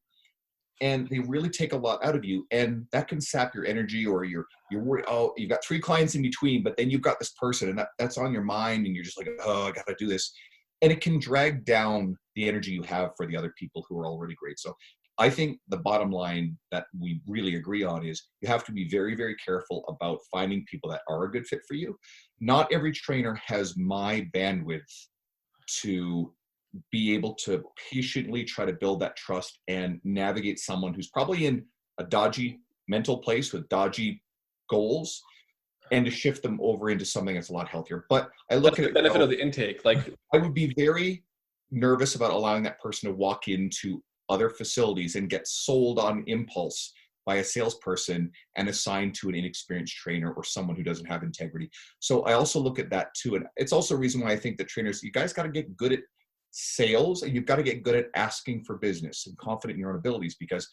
And they really take a lot out of you, and that can sap your energy, or you're worried, oh, you've got 3 clients in between, but then you've got this person and that's on your mind, and you're just like, oh, I got to do this. And it can drag down the energy you have for the other people who are already great. So I think the bottom line that we really agree on is you have to be very, very careful about finding people that are a good fit for you. Not every trainer has my bandwidth to be able to patiently try to build that trust and navigate someone who's probably in a dodgy mental place with dodgy goals, and to shift them over into something that's a lot healthier. But I look at the benefit of the intake. Like, I would be very nervous about allowing that person to walk into other facilities and get sold on impulse by a salesperson and assigned to an inexperienced trainer or someone who doesn't have integrity. So I also look at that too. And it's also a reason why I think that trainers, you guys got to get good at sales, and you've got to get good at asking for business and confident in your own abilities, because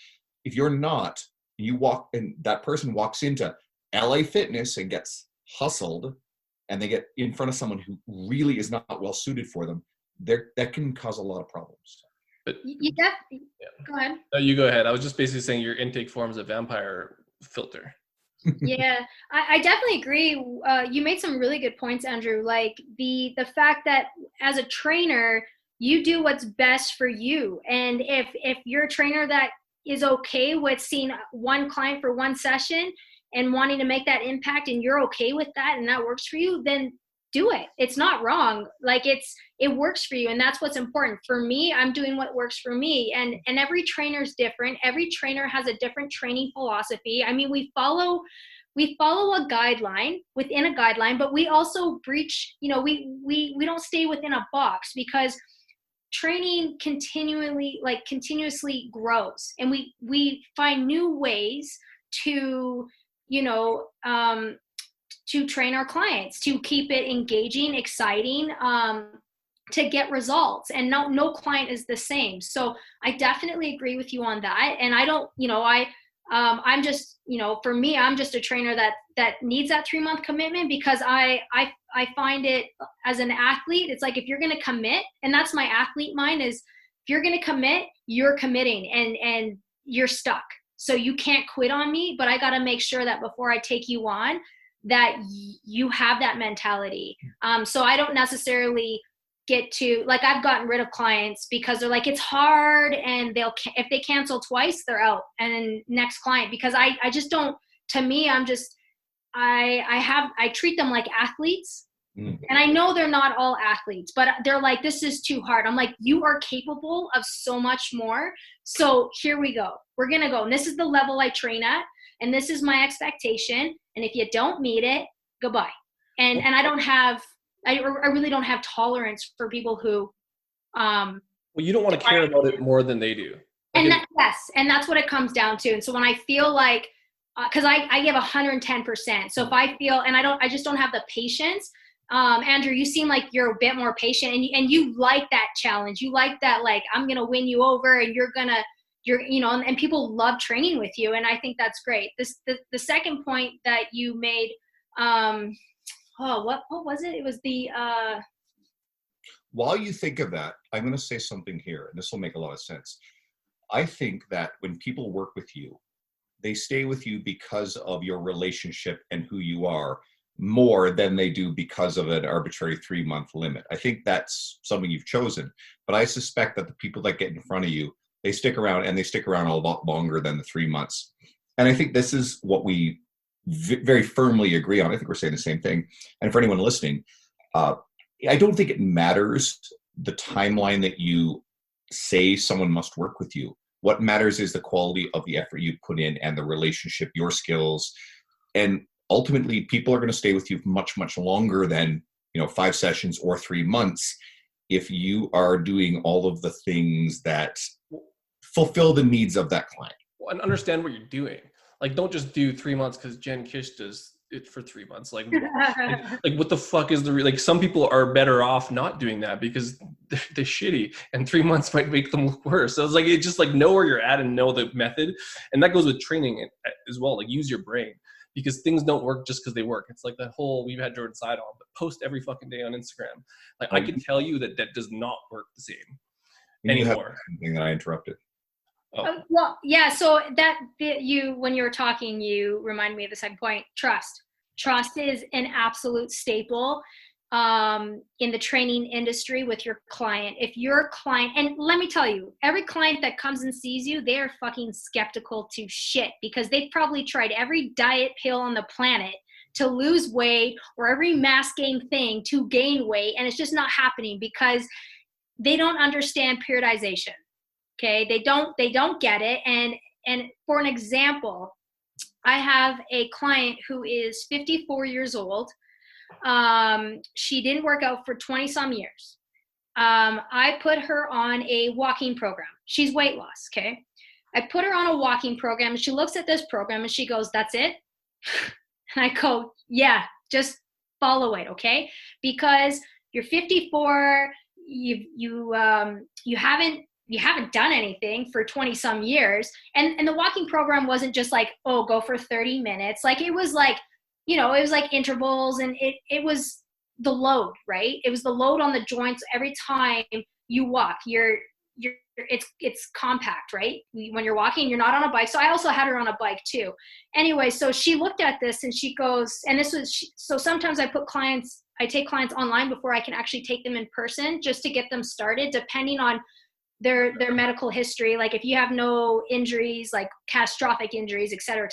if you're not, you walk and that person walks into LA Fitness and gets hustled, and they get in front of someone who really is not well suited for them, that can cause a lot of problems. But You definitely, go ahead. no, you go ahead. I was just basically saying your intake form is a vampire filter. Yeah, I definitely agree. You made some really good points, Andrew. Like the fact that as a trainer, you do what's best for you. And if you're a trainer that is okay with seeing one client for one session and wanting to make that impact, and you're okay with that and that works for you, then do it. It's not wrong. Like it works for you, and that's what's important. For me, I'm doing what works for me, and every trainer is different. Every trainer has a different training philosophy. I mean, we follow a guideline within a guideline, but we also breach, we don't stay within a box, because training continuously grows, and we find new ways to to train our clients, to keep it engaging, exciting, to get results. And no client is the same. So I definitely agree with you on that. And I don't, I'm just, for me, I'm just a trainer that needs that 3-month commitment, because I find it as an athlete, it's like, if you're going to commit, and that's my athlete mind, is if you're going to commit, you're committing, and you're stuck. So you can't quit on me, but I got to make sure that before I take you on, that you have that mentality. So I don't necessarily get to, like, I've gotten rid of clients because they're like, it's hard, and if they cancel twice, they're out, and then next client, because I just don't, to me, I'm just, I treat them like athletes. And I know they're not all athletes, but they're like, this is too hard. I'm like, you are capable of so much more. So here we go. We're going to go. And this is the level I train at, and this is my expectation. And if you don't meet it, goodbye. And I really don't have tolerance for people who, well, you don't want to care about it more than they do. And that's what it comes down to. And so when I feel like, cause I give 110%. So if I feel, and I just don't have the patience. Andrew, you seem like you're a bit more patient, and you like that challenge. You like that, like, I'm going to win you over, and and people love training with you. And I think that's great. The second point that you made, what was it? It was the, while you think of that, I'm going to say something here, and this will make a lot of sense. I think that when people work with you, they stay with you because of your relationship and who you are, more than they do because of an arbitrary 3-month limit. I think that's something you've chosen, but I suspect that the people that get in front of you, they stick around, and they stick around a lot longer than the 3 months. And I think this is what we very firmly agree on. I think we're saying the same thing. And for anyone listening, I don't think it matters the timeline that you say someone must work with you. What matters is the quality of the effort you put in, and the relationship, your skills. And ultimately, people are going to stay with you much, much longer than 5 sessions or 3 months, if you are doing all of the things that fulfill the needs of that client. Well, and understand what you're doing. Like, don't just do 3 months because Jenn Kish does it for 3 months. Like what the fuck is like, some people are better off not doing that because they're shitty, and 3 months might make them look worse. So it's like, it's just like, know where you're at and know the method. And that goes with training as well. Like, use your brain, because things don't work just because they work. It's like that whole, we've had Jordan Side on, but post every fucking day on Instagram. Like, I can tell you that does not work the same anymore. Anything that I interrupted. Oh. Well, yeah. So when you were talking, you reminded me of the second point. Trust is an absolute staple in the training industry with your client. If your client, and let me tell you, every client that comes and sees you, they are fucking skeptical to shit, because they've probably tried every diet pill on the planet to lose weight, or every mass gain thing to gain weight, and it's just not happening because they don't understand periodization. Okay, they don't get it. And for an example, I have a client who is 54 years old. She didn't work out for 20 some years. I put her on a walking program. She's weight loss. Okay. I put her on a walking program, and she looks at this program and she goes, "That's it?" And I go, "Yeah, just follow it." Okay. Because you're 54, you haven't done anything for 20 some years. And the walking program wasn't just like, oh, go for 30 minutes. Like, it was like, it was like intervals, and it was the load, right? It was the load on the joints every time you walk. It's compact, right? When you're walking, you're not on a bike. So I also had her on a bike too. Anyway, so she looked at this and she goes, and so sometimes I take clients online before I can actually take them in person just to get them started, depending on their medical history. Like if you have no injuries, like catastrophic injuries, et cetera,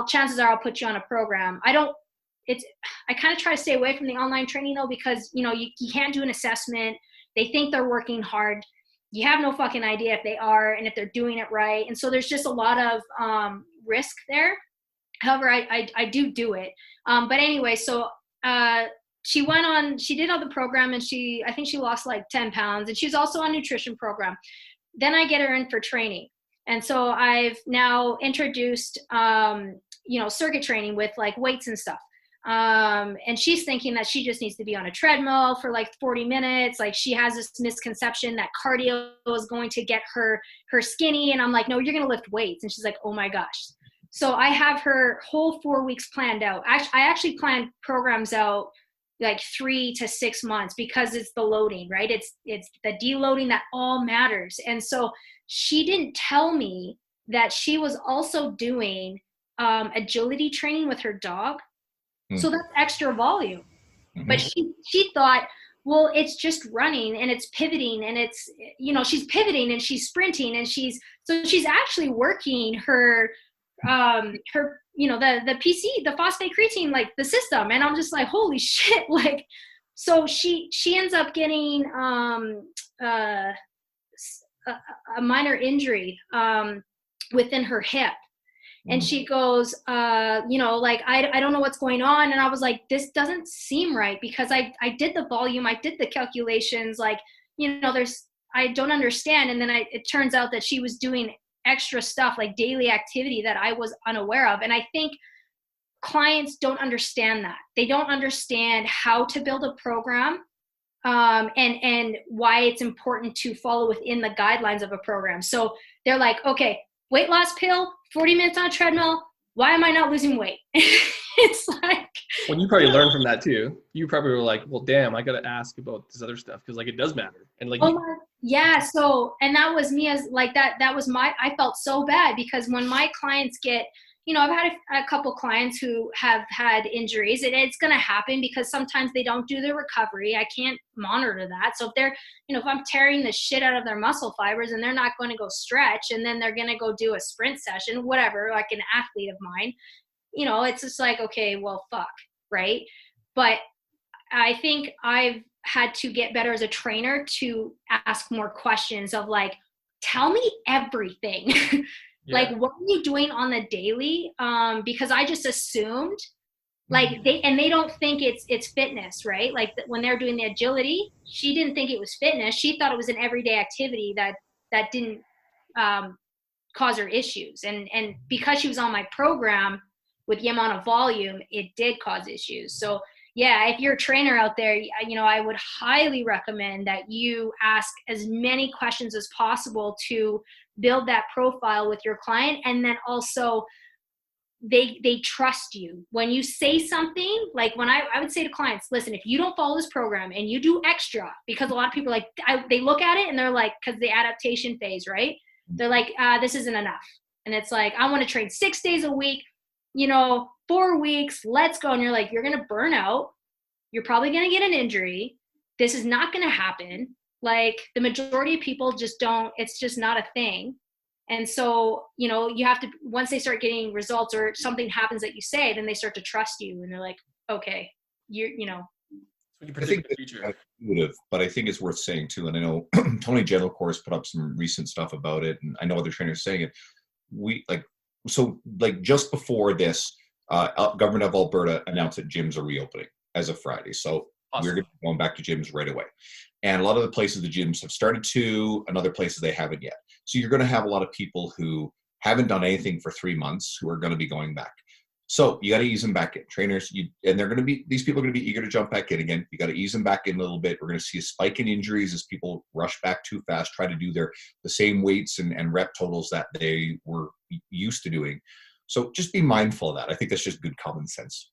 chances are I'll put you on a program. I kind of try to stay away from the online training though, because you can't do an assessment. They think they're working hard. You have no fucking idea if they are and if they're doing it right. And so there's just a lot of risk there. However, I do it. But anyway, so she did all the program, and I think she lost like 10 pounds, and she's also on nutrition program. Then I get her in for training. And so I've now introduced, circuit training with like weights and stuff. And she's thinking that she just needs to be on a treadmill for like 40 minutes. Like she has this misconception that cardio is going to get her skinny. And I'm like, no, you're going to lift weights. And she's like, oh my gosh. So I have her whole 4 weeks planned out. I actually planned programs out like 3 to 6 months because it's the loading, right? It's the deloading that all matters. And so she didn't tell me that she was also doing agility training with her dog. So that's extra volume. But she thought, well, it's just running and it's pivoting and it's, she's pivoting and she's sprinting and she's actually working her the PC, the phosphate creatine, like the system. And I'm just like, holy shit. Like, so she ends up getting a minor injury within her hip. And she goes, I don't know what's going on. And I was like, this doesn't seem right, because I did the volume, I did the calculations, like, I don't understand. And then it turns out that she was doing extra stuff, like daily activity, that I was unaware of. And I think clients don't understand that. They don't understand how to build a program, and why it's important to follow within the guidelines of a program. So they're like, okay, weight loss pill, 40 minutes on a treadmill. Why am I not losing weight? It's like, well, you probably learned from that too. You probably were like, well, damn, I got to ask about this other stuff, because like it does matter. And like, yeah. So, and that was me, as like that was I felt so bad, because when my clients get, I've had a couple clients who have had injuries, and it's going to happen because sometimes they don't do their recovery. I can't monitor that. So if they're, if I'm tearing the shit out of their muscle fibers and they're not going to go stretch, and then they're going to go do a sprint session, whatever, like an athlete of mine, it's just like, okay, well, fuck. Right. But I think I've had to get better as a trainer to ask more questions of like, tell me everything. Yeah. Like, what are you doing on the daily? Because I just assumed, like, they don't think it's fitness, right? Like when they're doing the agility, she didn't think it was fitness. She thought it was an everyday activity that didn't cause her issues. And because she was on my program with the amount of volume, it did cause issues. So yeah, if you're a trainer out there, I would highly recommend that you ask as many questions as possible to build that profile with your client. And then also they trust you. When you say something, like when I would say to clients, listen, if you don't follow this program and you do extra, because a lot of people they look at it and they're like, because the adaptation phase, right? They're like, this isn't enough. And it's like, I want to train 6 days a week, 4 weeks, let's go. And you're like, you're going to burn out. You're probably going to get an injury. This is not going to happen. Like the majority of people just don't, it's just not a thing. And so, you have to, once they start getting results or something happens that you say, then they start to trust you. And they're like, okay, I think it's intuitive, but I think it's worth saying too. And I know Tony Jenn, of course, put up some recent stuff about it. And I know other trainers saying it. Just before this, government of Alberta announced that gyms are reopening as of Friday. So awesome. We're going to be going back to gyms right away. And a lot of the places the gyms have started to, and other places they haven't yet. So you're going to have a lot of people who haven't done anything for 3 months who are going to be going back. So you got to ease them back in. Trainers, these people are going to be eager to jump back in again. You got to ease them back in a little bit. We're going to see a spike in injuries as people rush back too fast, try to do the same weights and rep totals that they were used to doing. So just be mindful of that. I think that's just good common sense.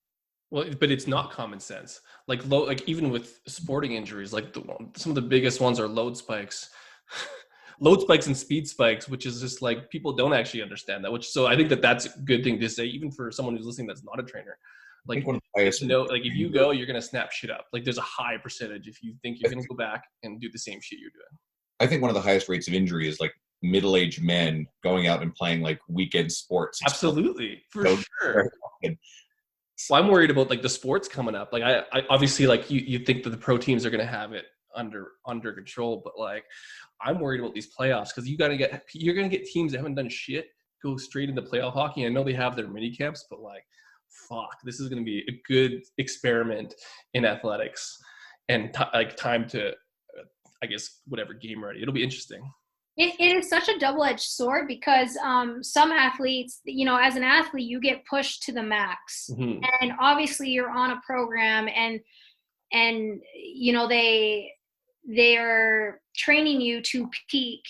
Well, but it's not common sense. Like like even with sporting injuries, like some of the biggest ones are load spikes, load spikes and speed spikes, which is just like people don't actually understand that. Which so I think that's a good thing to say, even for someone who's listening that's not a trainer. Like like if you go, you're gonna snap shit up. Like there's a high percentage if you think you're gonna go back and do the same shit you're doing. I think one of the highest rates of injury is like middle-aged men going out and playing like weekend sports. Absolutely, for sure. Well, I'm worried about like the sports coming up. Like I obviously like you think that the pro teams are going to have it under control, but like I'm worried about these playoffs because you're going to get teams that haven't done shit go straight into playoff hockey. I know they have their mini camps, but like, fuck, this is going to be a good experiment in athletics and like time to, I guess, whatever game ready. It'll be interesting. It is such a double-edged sword because some athletes, you know, as an athlete, you get pushed to the max, Mm-hmm. and obviously you're on a program, and you know they're training you to peak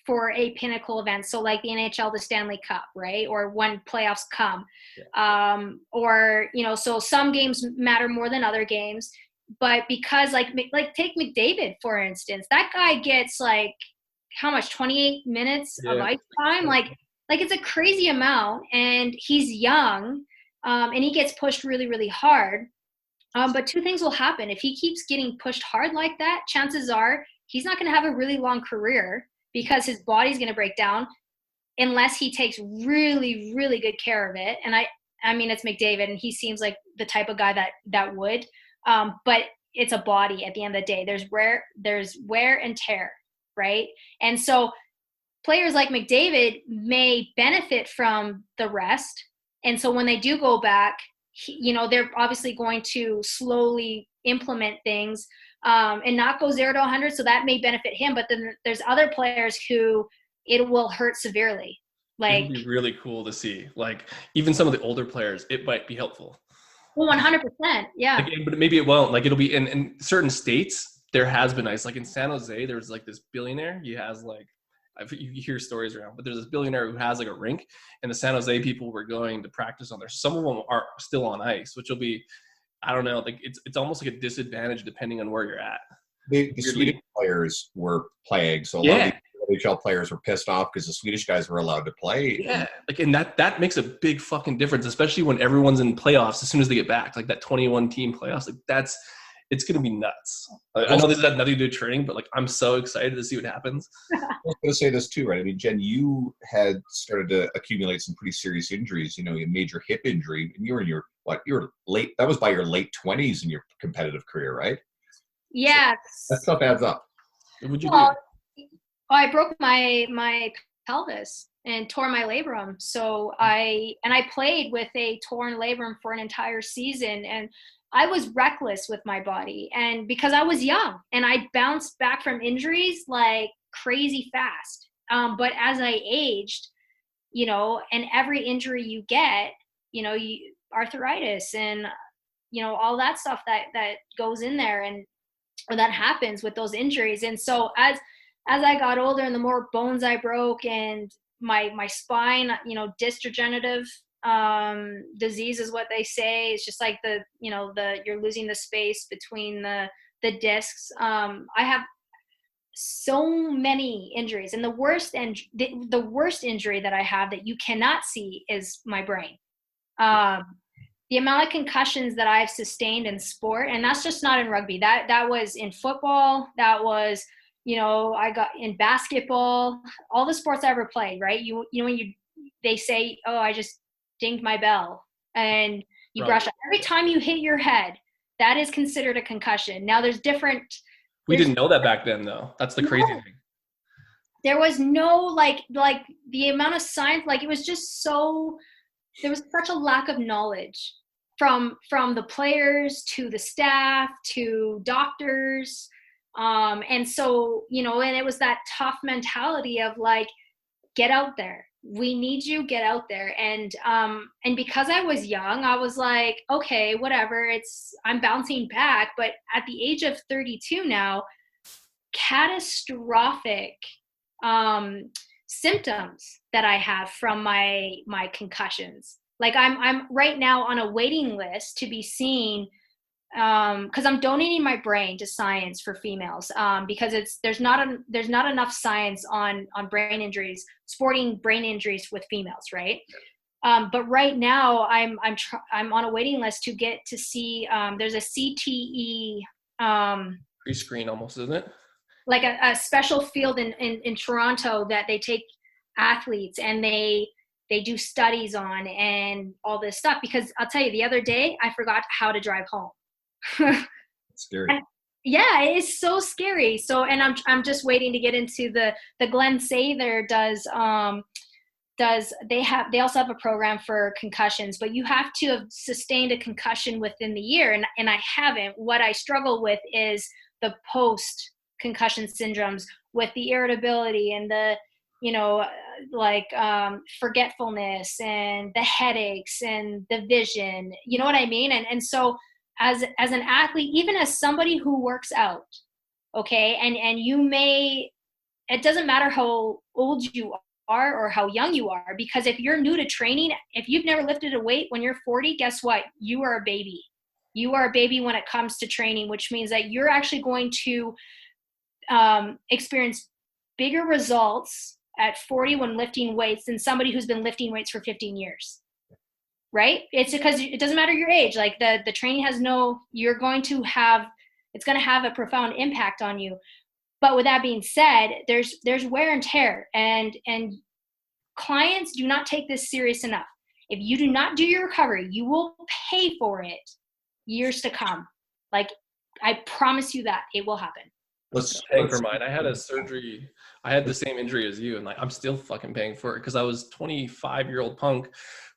for a pinnacle event. So like the NHL, the Stanley Cup, right? Or when playoffs come, or you know, so some games matter more than other games, but because like take McDavid for instance, that guy gets like how much 28 minutes of ice time, like it's a crazy amount, and he's young, and he gets pushed really, really hard, but two things will happen. If he keeps getting pushed hard like that, chances are he's not going to have a really long career because his body's going to break down unless he takes really, really good care of it. And I mean, it's McDavid, and he seems like the type of guy that would, but it's a body at the end of the day. There's wear and tear. Right. And so players like McDavid may benefit from the rest. And so when they do go back, you know, they're obviously going to slowly implement things and not go 0 to 100. So that may benefit him. But then there's other players who it will hurt severely. Like, it'd be really cool to see. Like even some of the older players, it might be helpful. Well, 100%. Yeah. Like, but maybe it won't. Like it'll be in certain states. There has been ice. Like in San Jose, there's like this billionaire. He has like, you hear stories around, but there's this billionaire who has like a rink, and the San Jose people were going to practice on there. Some of them are still on ice, which will be, I don't know, like it's almost like a disadvantage depending on where you're at. The Swedish players were playing, so a lot of the NHL players were pissed off because the Swedish guys were allowed to play. Yeah, like and that makes a big fucking difference, especially when everyone's in playoffs as soon as they get back, like that 21 team playoffs. Like it's going to be nuts. I know this has nothing to do with training, but like I'm so excited to see what happens. I was going to say this too, right? I mean, Jen, you had started to accumulate some pretty serious injuries. You know, a major hip injury, and you were in your late. That was by your late 20s in your competitive career, right? Yeah. So that stuff adds up. What would you do? I broke my pelvis and tore my labrum. So I played with a torn labrum for an entire season, and I was reckless with my body, and because I was young and I bounced back from injuries like crazy fast. But as I aged, you know, and every injury you get, you know, arthritis and, you know, all that stuff that goes in there or that happens with those injuries. And so as I got older and the more bones I broke and my spine, you know, disc degenerative disease is what they say. It's just like you're losing the space between the discs. I have so many injuries, and the worst injury that I have that you cannot see is my brain. The amount of concussions that I've sustained in sport, and that's just not in rugby. That was in football. That was, you know, I got in basketball, all the sports I ever played, right? You know, when they say, oh, I just dinged my bell, and you brush up. Every time you hit your head, that is considered a concussion. Now we didn't know that back then, though. That's the crazy thing. There was no like the amount of science, like it was just so, there was such a lack of knowledge from the players to the staff to doctors. And so, you know, and it was that tough mentality of like, get out there. We need you, get out there. And because I was young, I was like, okay, whatever, I'm bouncing back. But at the age of 32 now, catastrophic symptoms that I have from my concussions. Like I'm right now on a waiting list to be seen, because I'm donating my brain to science for females, because there's not enough science on brain injuries, sporting brain injuries with females, right? But right now I'm on a waiting list to get to see, there's a CTE, Pre-screen almost, isn't it? like a special field in Toronto that they take athletes and they do studies on and all this stuff. Because I'll tell you, the other day I forgot how to drive home. Scary. And, yeah, it's so scary. So, and I'm just waiting to get into the Glen Sather they also have a program for concussions, but you have to have sustained a concussion within the year, and I haven't. What I struggle with is the post concussion syndromes, with the irritability and the forgetfulness and the headaches and the vision, you know what I mean? And so as an athlete, even as somebody who works out, okay, and you may, it doesn't matter how old you are or how young you are, because if you're new to training, if you've never lifted a weight when you're 40, guess what? You are a baby. You are a baby when it comes to training, which means that you're actually going to experience bigger results at 40 when lifting weights than somebody who's been lifting weights for 15 years. Right? It's because it doesn't matter your age. Like the training has it's going to have a profound impact on you. But with that being said, there's wear and tear, and clients do not take this serious enough. If you do not do your recovery, you will pay for it years to come. Like, I promise you that it will happen. Let's paying for mine. I had a surgery. I had the same injury as you, and like I'm still fucking paying for it because I was 25-year-old punk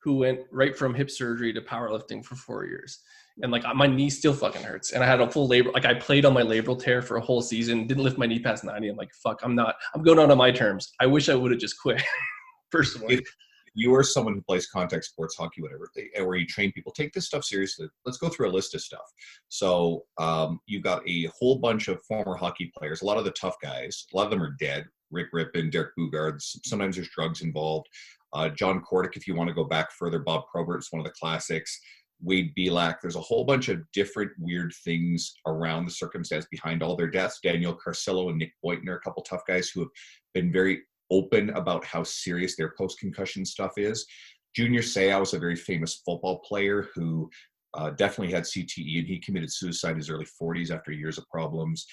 who went right from hip surgery to powerlifting for 4 years, and like my knee still fucking hurts. And I had a full labor. Like I played on my labral tear for a whole season, didn't lift my knee past 90. I'm like, fuck, I'm going out on my terms. I wish I would have just quit. Personally. If you are someone who plays contact sports, hockey, whatever, or you train people, take this stuff seriously. Let's go through a list of stuff. So you've got a whole bunch of former hockey players. A lot of the tough guys, a lot of them are dead. Rick Rippon, Derek Bugard. Sometimes there's drugs involved. John Cordick, if you want to go back further, Bob Probert's one of the classics. Wade Belak. There's a whole bunch of different weird things around the circumstance behind all their deaths. Daniel Carcillo and Nick Boynton are a couple tough guys who have been very open about how serious their post-concussion stuff is. Junior Seau was a very famous football player who definitely had CTE, and he committed suicide in his early 40s after years of problems.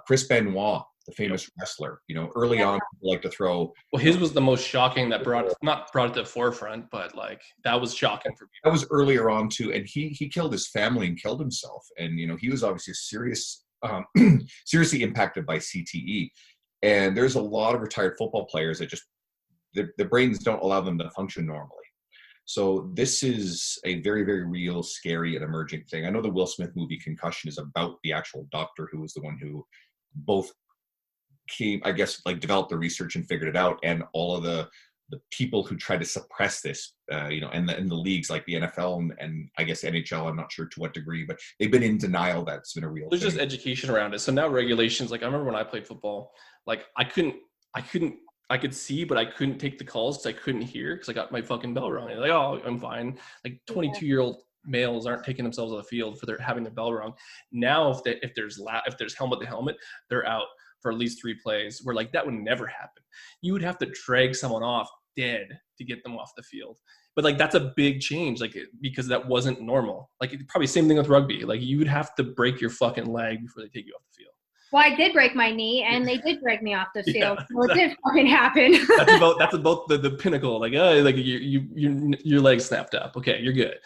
Chris Benoit, the famous wrestler, early on, people like to throw. Well, his was the most shocking that brought it to the forefront, but like that was shocking for people. That was earlier on too, and he killed his family and killed himself, and he was obviously seriously impacted by CTE. And there's a lot of retired football players that just their brains don't allow them to function normally. So this is a very, very real, scary, and emerging thing. I know the Will Smith movie Concussion is about the actual doctor who was the one who both developed the research and figured it out, and all of the people who try to suppress this, and the leagues like the NFL and I guess NHL, I'm not sure to what degree, but they've been in denial that it's been a real There's thing. just education around it. So now regulations, like I remember when I played football, like I could see, but I couldn't take the calls because I couldn't hear because I got my fucking bell rung. Like, oh, I'm fine. Like 22-year-old males aren't taking themselves on the field for having their bell rung. Now, if there's helmet to helmet, they're out for at least 3 plays. Where like that would never happen. You would have to drag someone off dead to get them off the field. But like that's a big change, like because that wasn't normal. Like probably same thing with rugby. Like you would have to break your fucking leg before they take you off the field. Well, I did break my knee, and they did break me off the field. Yeah, well, it did fucking happen. that's about the pinnacle. Like, your leg snapped up. Okay, you're good.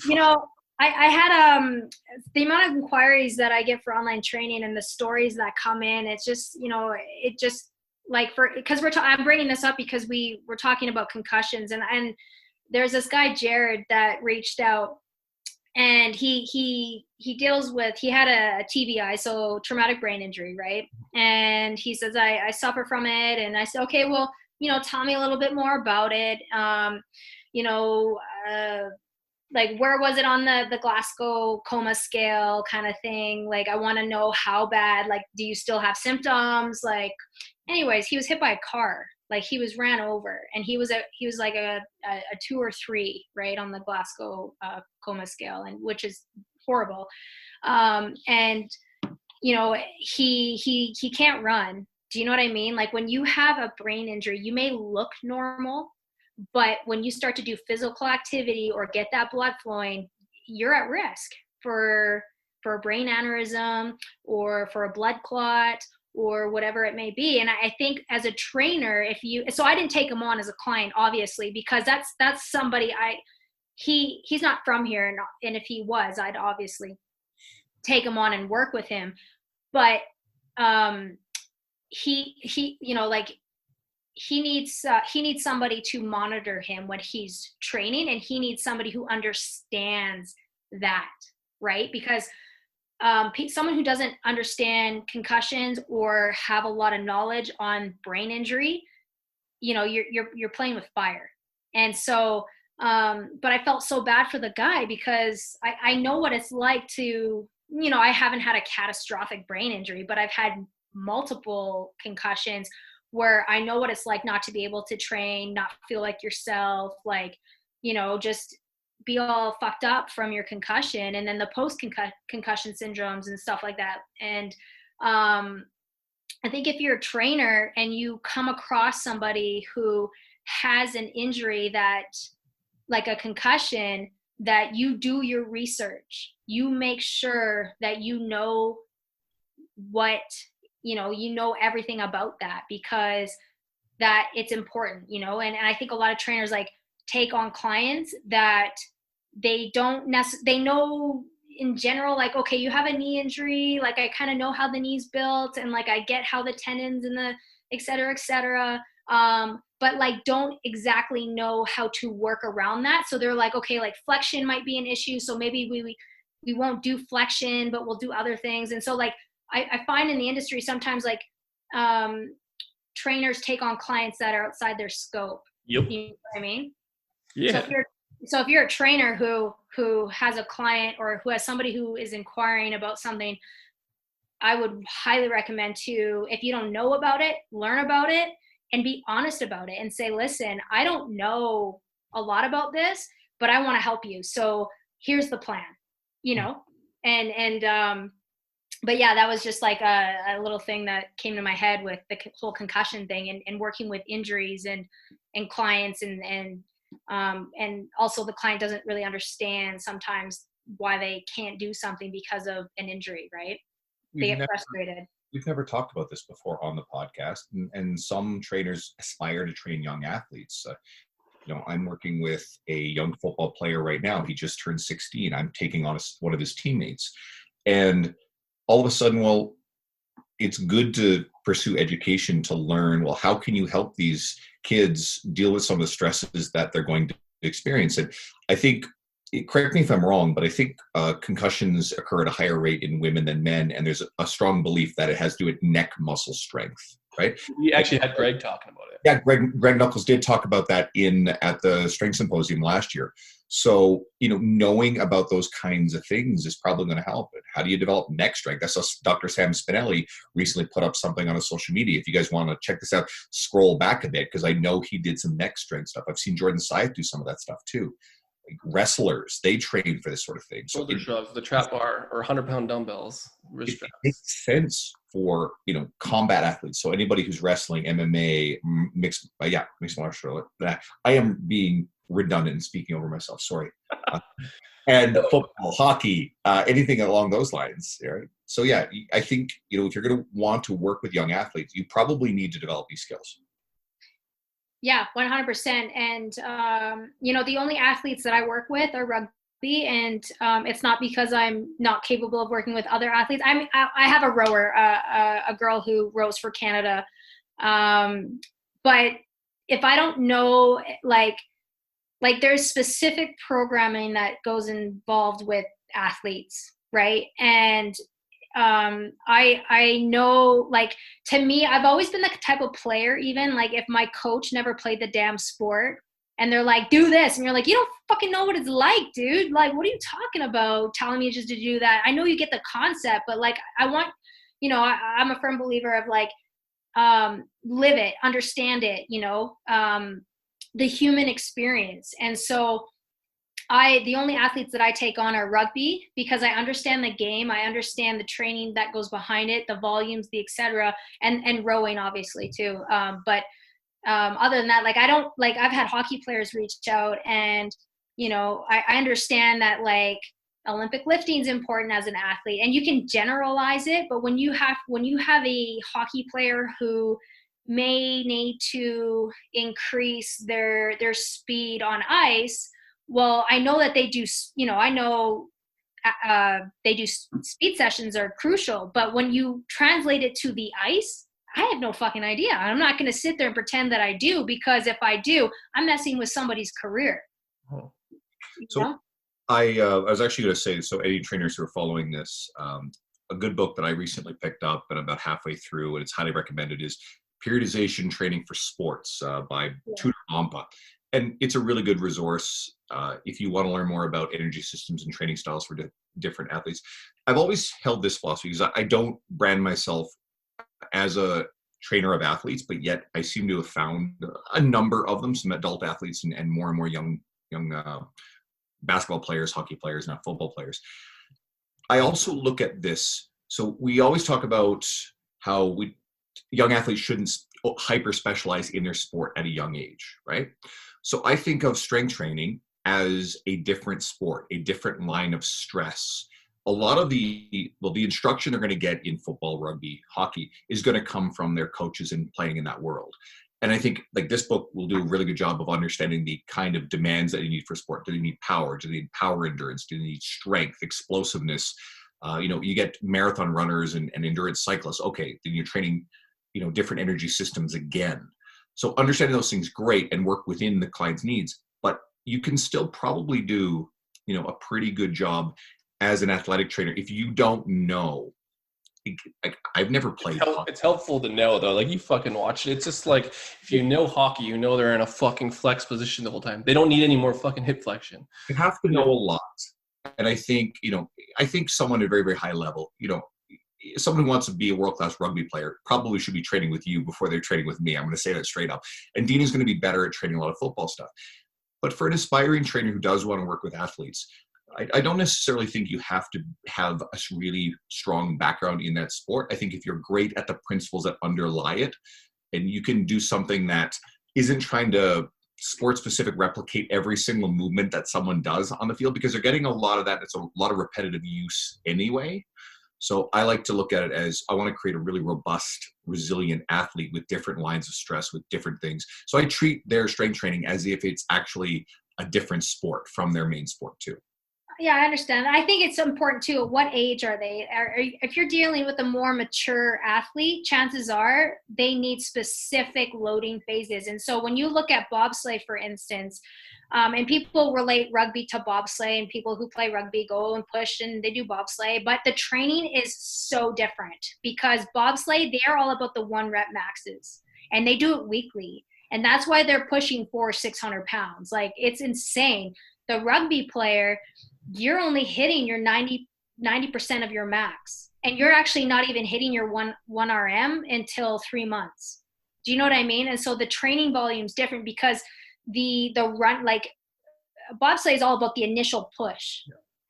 Like, I had the amount of inquiries that I get for online training and the stories that come in. It's just it just like because I'm bringing this up because we were talking about concussions, and there's this guy Jared that reached out. And he deals with, he had a TBI, so traumatic brain injury, right? And he says, I suffer from it. And I said, okay, well, tell me a little bit more about it. Like where was it on the Glasgow coma scale kind of thing? Like, I want to know how bad, like, do you still have symptoms? Like, anyways, he was hit by a car Like he was ran over, and he was like a 2 or 3, right, on the Glasgow coma scale, and which is horrible. And you know, he can't run. Do you know what I mean? Like when you have a brain injury, you may look normal, but when you start to do physical activity or get that blood flowing, you're at risk for a brain aneurysm or for a blood clot or whatever it may be. And I think as a trainer, so I didn't take him on as a client, obviously, because that's somebody he's not from here. And if he was, I'd obviously take him on and work with him. But he you know, like he needs somebody to monitor him when he's training, and he needs somebody who understands that, right? Because someone who doesn't understand concussions or have a lot of knowledge on brain injury, you know, you're playing with fire. And so but I felt so bad for the guy, because I know what it's like to, you know, I haven't had a catastrophic brain injury, but I've had multiple concussions where I know what it's like not to be able to train, not feel like yourself, like, you know, just be all fucked up from your concussion, and then the post-concussion syndromes and stuff like that. And I think if you're a trainer and you come across somebody who has an injury that, like a concussion, that you do your research, you make sure that you know everything about that, because that it's important, you know. And I think a lot of trainers like take on clients that they know in general, like, okay, you have a knee injury, like I kind of know how the knee's built, and like I get how the tendons and the et cetera, but like don't exactly know how to work around that. So they're like, okay, like flexion might be an issue, so maybe we won't do flexion, but we'll do other things. And so like I find in the industry sometimes like trainers take on clients that are outside their scope. Yep. You know what I mean? Yeah. So if you're a trainer who has a client or who has somebody who is inquiring about something, I would highly recommend to, if you don't know about it, learn about it and be honest about it and say, listen, I don't know a lot about this, but I want to help you. So here's the plan, you know? But yeah, that was just like a little thing that came to my head with the whole concussion thing, and working with injuries and clients, and also the client doesn't really understand sometimes why they can't do something because of an injury, right? They get frustrated. We've never talked about this before on the podcast, and some trainers aspire to train young athletes. You know, I'm working with a young football player right now. He just turned 16. I'm taking on one of his teammates, and all of a sudden, well, it's good to pursue education to learn, well, how can you help these kids deal with some of the stresses that they're going to experience? And I think, correct me if I'm wrong, but I think concussions occur at a higher rate in women than men, and there's a strong belief that it has to do with neck muscle strength, right? We actually had Greg talking about it. Yeah, Greg Knuckles did talk about that at the Strength Symposium last year. So, you know, knowing about those kinds of things is probably going to help. It. How do you develop neck strength? I saw Dr. Sam Spinelli recently put up something on his social media. If you guys want to check this out, scroll back a bit, because I know he did some neck strength stuff. I've seen Jordan Syatt do some of that stuff too. Like wrestlers, they train for this sort of thing. Shoulder shrugs, the trap bar, or 100-pound dumbbells, wrist straps. It makes sense for, you know, combat athletes. So anybody who's wrestling, MMA, mixed martial art. I am being redundant and speaking over myself. Sorry. And football, hockey, anything along those lines. Right? So yeah, I think, you know, if you're going to want to work with young athletes, you probably need to develop these skills. Yeah, 100%. And, you know, the only athletes that I work with are rugby, and it's not because I'm not capable of working with other athletes. I have a rower, a girl who rows for Canada. But if I don't know, like there's specific programming that goes involved with athletes, right? And I know, like, to me, I've always been the type of player, even like if my coach never played the damn sport and they're like, do this, and you're like, you don't fucking know what it's like, dude. Like, what are you talking about telling me just to do that? I know you get the concept, but like, I want, you know, I'm a firm believer of like, live it, understand it, the human experience. And so the only athletes that I take on are rugby, because I understand the game. I understand the training that goes behind it, the volumes, the et cetera, and rowing obviously too. But other than that, like, I don't, like, I've had hockey players reach out, and, I understand that, like, Olympic lifting is important as an athlete, and you can generalize it, but when you have a hockey player who may need to increase their speed on ice, well, I know that they do, they do speed sessions are crucial, but when you translate it to the ice, I have no fucking idea. I'm not going to sit there and pretend that I do, because if I do, I'm messing with somebody's career. Oh. So I was actually going to say, so any trainers who are following this, a good book that I recently picked up and I'm about halfway through, and it's highly recommended, is Periodization Training for Sports by Tudor Mompa. And it's a really good resource if you want to learn more about energy systems and training styles for different athletes. I've always held this philosophy, because I don't brand myself as a trainer of athletes, but yet I seem to have found a number of them, some adult athletes and more young basketball players, hockey players, not football players. I also look at this. So we always talk about how young athletes shouldn't hyper specialize in their sport at a young age, right? So I think of strength training as a different sport, a different line of stress. A lot of the instruction they're going to get in football, rugby, hockey is going to come from their coaches and playing in that world. And I think, like, this book will do a really good job of understanding the kind of demands that you need for sport. Do they need power? Do they need power endurance? Do they need strength, explosiveness? You get marathon runners and endurance cyclists. Okay, then you're training, different energy systems again. So understanding those things, great, and work within the client's needs. But you can still probably do, a pretty good job as an athletic trainer if you don't know. Like, I've never played hockey. It's helpful to know, though. Like, you fucking watch it. It's just like, if you know hockey, they're in a fucking flex position the whole time. They don't need any more fucking hip flexion. You have to know a lot. And I think, someone at a very, very high level, someone who wants to be a world-class rugby player probably should be training with you before they're training with me. I'm going to say that straight up. And Dean is going to be better at training a lot of football stuff. But for an aspiring trainer who does want to work with athletes, I don't necessarily think you have to have a really strong background in that sport. I think if you're great at the principles that underlie it, and you can do something that isn't trying to sport-specific replicate every single movement that someone does on the field, because they're getting a lot of that. It's a lot of repetitive use anyway. So I like to look at it as, I want to create a really robust, resilient athlete with different lines of stress, with different things. So I treat their strength training as if it's actually a different sport from their main sport too. Yeah, I understand. I think it's important too. What age are they? If you're dealing with a more mature athlete, chances are they need specific loading phases. And so when you look at bobsleigh, for instance, and people relate rugby to bobsleigh, and people who play rugby go and push and they do bobsleigh, but the training is so different, because bobsleigh, they're all about the 1 rep maxes, and they do it weekly. And that's why they're pushing for 600 pounds. Like, it's insane. The rugby player, you're only hitting your 90% of your max, and you're actually not even hitting your one RM until 3 months. Do you know what I mean? And so the training volume is different, because the run, like, bobsleigh is all about the initial push,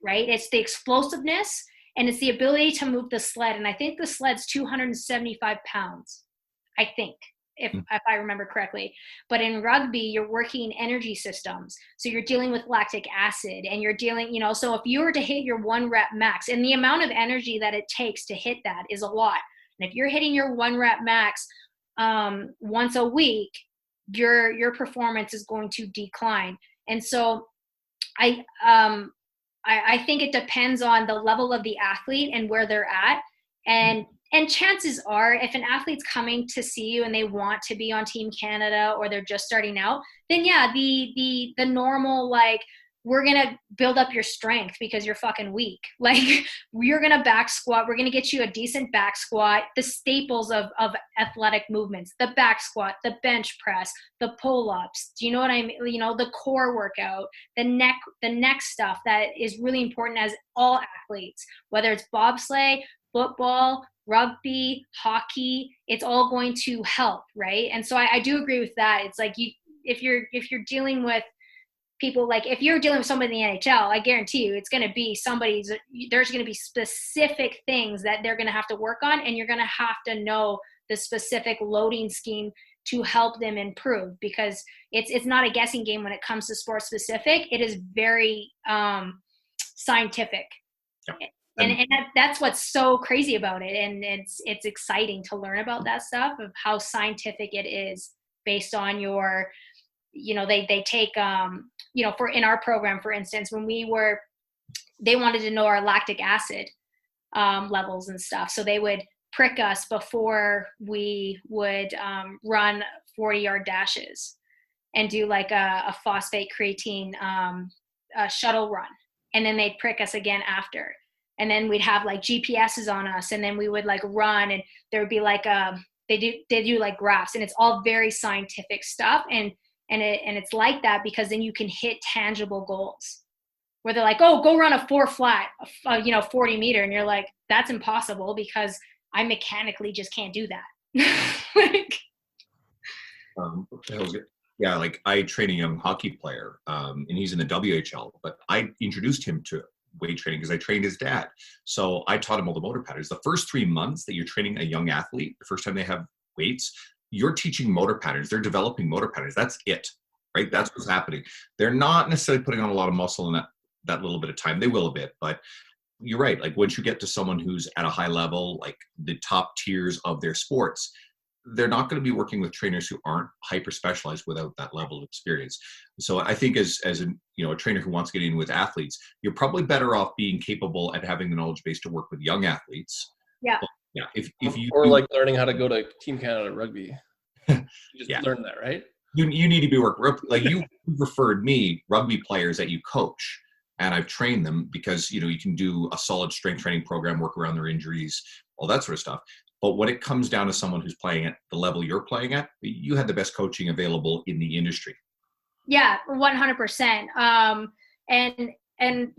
right? It's the explosiveness, and it's the ability to move the sled. And I think the sled's 275 pounds, I think, if I remember correctly. But in rugby, you're working energy systems. So you're dealing with lactic acid, and you're dealing, so if you were to hit your 1 rep max, and the amount of energy that it takes to hit that is a lot. And if you're hitting your 1 rep max once a week, your performance is going to decline. And so I think it depends on the level of the athlete and where they're at. And chances are, if an athlete's coming to see you and they want to be on Team Canada, or they're just starting out, then yeah, the normal, like, we're going to build up your strength because you're fucking weak. Like, we're going to back squat. We're going to get you a decent back squat, the staples of athletic movements, the back squat, the bench press, the pull-ups. Do you know what I mean? The core workout, the neck stuff that is really important as all athletes, whether it's bobsleigh, football, rugby, hockey, it's all going to help, right? And so I do agree with that. It's like if you're dealing with people, like if you're dealing with somebody in the NHL, I guarantee you it's going to be there's going to be specific things that they're going to have to work on, and you're going to have to know the specific loading scheme to help them improve, because it's not a guessing game when it comes to sport specific. It is very scientific. Yeah. And that's what's so crazy about it. And it's exciting to learn about that stuff, of how scientific it is based on your, they take, for in our program, for instance, when they wanted to know our lactic acid levels and stuff. So they would prick us before we would run 40-yard dashes and do like a phosphate creatine shuttle run. And then they'd prick us again after. And then we'd have like GPSs on us, and then we would like run, and there would be like they do like graphs, and it's all very scientific stuff. And it's like that because then you can hit tangible goals where they're like, oh, go run a 4 flat, 40 meter. And you're like, that's impossible because I mechanically just can't do that. Yeah, like I train a young hockey player, and he's in the WHL, but I introduced him to weight training because I trained his dad. So I taught him all the motor patterns. The first 3 months that you're training a young athlete, the first time they have weights, you're teaching motor patterns. They're developing motor patterns. That's it, right? That's what's happening. They're not necessarily putting on a lot of muscle in that little bit of time. They will a bit, but you're right. Like once you get to someone who's at a high level, like the top tiers of their sports, they're not going to be working with trainers who aren't hyper specialized without that level of experience. So I think as a trainer who wants to get in with athletes, you're probably better off being capable at having the knowledge base to work with young athletes. Yeah. Yeah. If you like learning how to go to Team Canada rugby, you just learn that, right? You need to be working like you referred me rugby players that you coach, and I've trained them because you can do a solid strength training program, work around their injuries, all that sort of stuff. But when it comes down to someone who's playing at the level you're playing at, you had the best coaching available in the industry. Yeah, 100%. And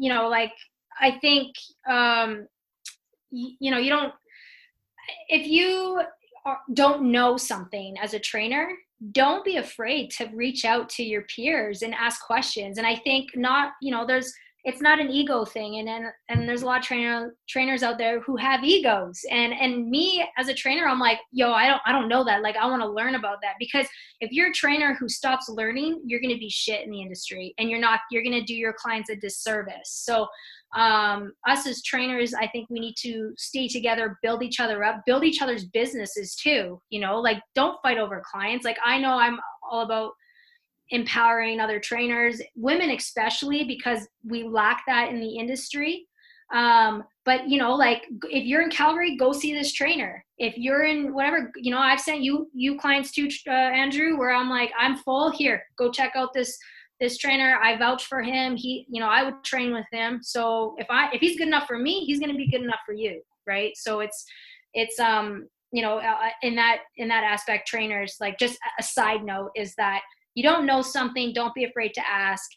like I think you don't, if you don't know something as a trainer, don't be afraid to reach out to your peers and ask questions. And I think it's not an ego thing. And there's a lot of trainers out there who have egos. And me as a trainer, I'm like, I don't know that. Like, I want to learn about that, because if you're a trainer who stops learning, you're going to be shit in the industry, and you're going to do your clients a disservice. So us as trainers, I think we need to stay together, build each other up, build each other's businesses too. Like don't fight over clients. Like I know I'm all about empowering other trainers, women especially, because we lack that in the industry. But like if you're in Calgary, go see this trainer. If you're in whatever, I've sent you clients too, Andrew, where I'm like, I'm full here, go check out this trainer. I vouch for him. He, I would train with him. So if he's good enough for me, he's going to be good enough for you. Right. So it's in that aspect, trainers, like just a side note is that you don't know something, don't be afraid to ask.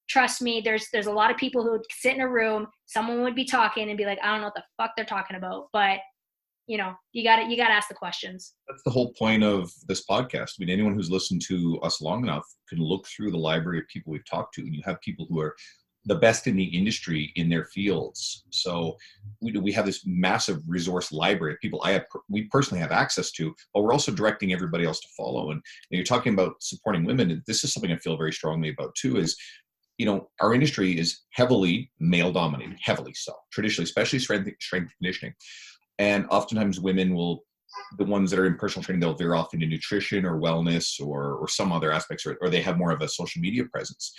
Trust me, there's a lot of people who would sit in a room, someone would be talking and be like, I don't know what the fuck they're talking about, but you gotta ask the questions. That's the whole point of this podcast. I mean, anyone who's listened to us long enough can look through the library of people we've talked to, and you have people who are the best in the industry in their fields. So we have this massive resource library of people we personally have access to, but we're also directing everybody else to follow. And you're talking about supporting women, and this is something I feel very strongly about too, is our industry is heavily male dominated, heavily so, traditionally, especially strength and conditioning. And oftentimes women the ones that are in personal training, they'll veer off into nutrition or wellness or some other aspects, or they have more of a social media presence.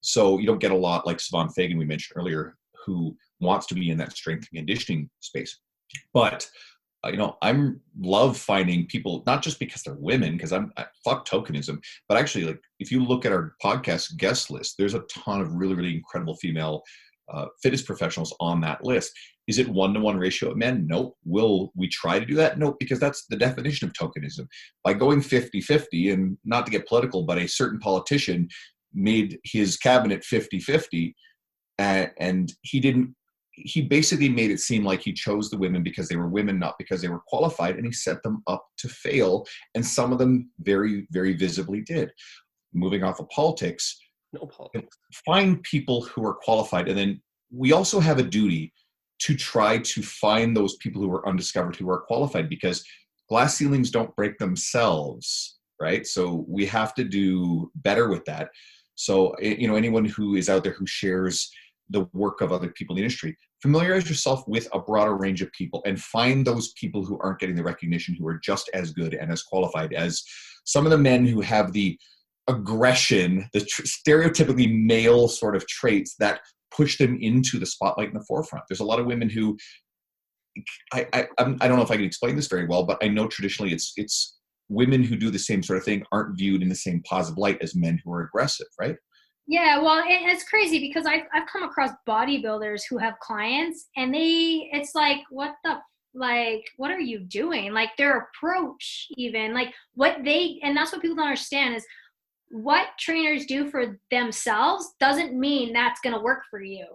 So you don't get a lot like Siobhan Fagan, we mentioned earlier, who wants to be in that strength and conditioning space. But, I'm love finding people, not just because they're women, because I fuck tokenism, but actually, like, if you look at our podcast guest list, there's a ton of really, really incredible female fitness professionals on that list. Is it 1-to-1 ratio of men? Nope. Will we try to do that? Nope, because that's the definition of tokenism. By going 50-50, and not to get political, but a certain politician made his cabinet 50-50, and he didn't he basically made it seem like he chose the women because they were women, not because they were qualified, and he set them up to fail. And some of them very, very visibly did. Moving off of politics, No politics. find people who are qualified. And then we also have a duty to try to find those people who are undiscovered, who are qualified, because glass ceilings don't break themselves, right? So we have to do better with that. So, anyone who is out there who shares the work of other people in the industry, familiarize yourself with a broader range of people and find those people who aren't getting the recognition, who are just as good and as qualified as some of the men who have the aggression, the stereotypically male sort of traits that push them into the spotlight in the forefront. There's a lot of women who, I don't know if I can explain this very well, but I know traditionally it's women who do the same sort of thing aren't viewed in the same positive light as men who are aggressive, right? Yeah, well, it's crazy because I've come across bodybuilders who have clients, and it's like, what are you doing? Like, their approach, even like and that's what people don't understand is what trainers do for themselves doesn't mean that's going to work for you,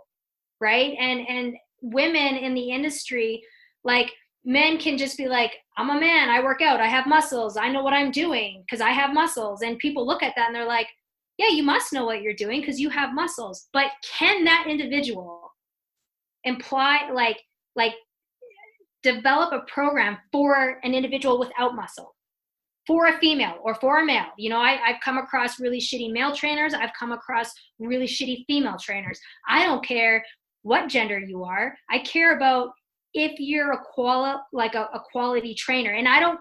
right? And women in the industry, like, men can just be like, I'm a man, I work out, I have muscles, I know what I'm doing because I have muscles. And people look at that and they're like, yeah, you must know what you're doing because you have muscles. But can that individual develop a program for an individual without muscle, for a female or for a male? I've come across really shitty male trainers. I've come across really shitty female trainers. I don't care what gender you are. I care about if you're a quality trainer. And I don't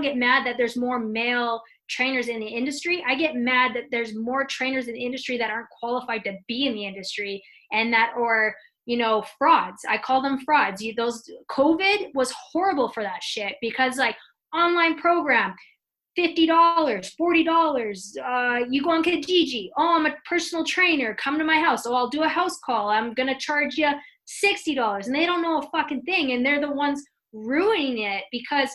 get mad that there's more male trainers in the industry. I get mad that there's more trainers in the industry that aren't qualified to be in the industry, and that, or frauds. I call them frauds. Those COVID was horrible for that shit, because like, online program, $50, $40. You go on Kijiji. Oh, I'm a personal trainer. Come to my house. Oh, I'll do a house call. I'm going to charge you $60. And they don't know a fucking thing. And they're the ones ruining it, because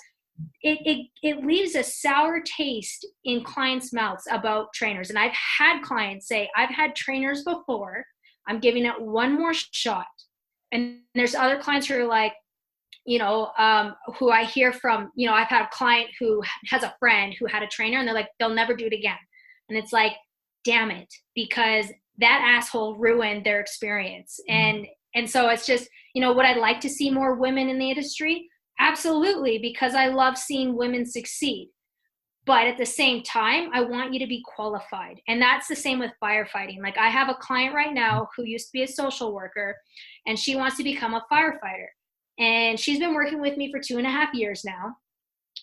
it leaves a sour taste in clients' mouths about trainers. And I've had clients say, I've had trainers before, I'm giving it one more shot. And there's other clients who are like, who I hear from, I've had a client who has a friend who had a trainer, and they're like, they'll never do it again. And it's like, damn it, because that asshole ruined their experience. And so it's just, would I like to see more women in the industry? Absolutely, because I love seeing women succeed. But at the same time, I want you to be qualified. And that's the same with firefighting. Like, I have a client right now who used to be a social worker, and she wants to become a firefighter. And she's been working with me for 2.5 years now.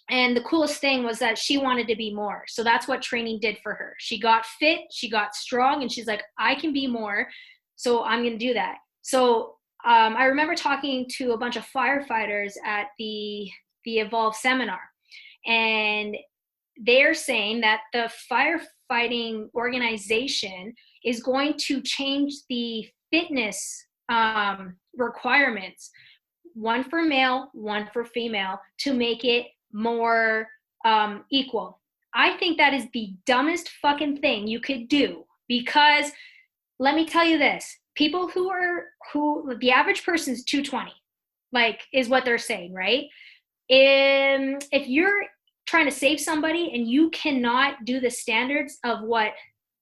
And the coolest thing was that she wanted to be more. So that's what training did for her. She got fit, she got strong, and she's like, I can be more. So I'm going to do that. So I remember talking to a bunch of firefighters at the Evolve seminar. And they're saying that the firefighting organization is going to change the fitness requirements, one for male, one for female, to make it more equal. I think that is the dumbest fucking thing you could do, because let me tell you this, people who the average person is 220, like, is what they're saying, right? If you're trying to save somebody and you cannot do the standards of what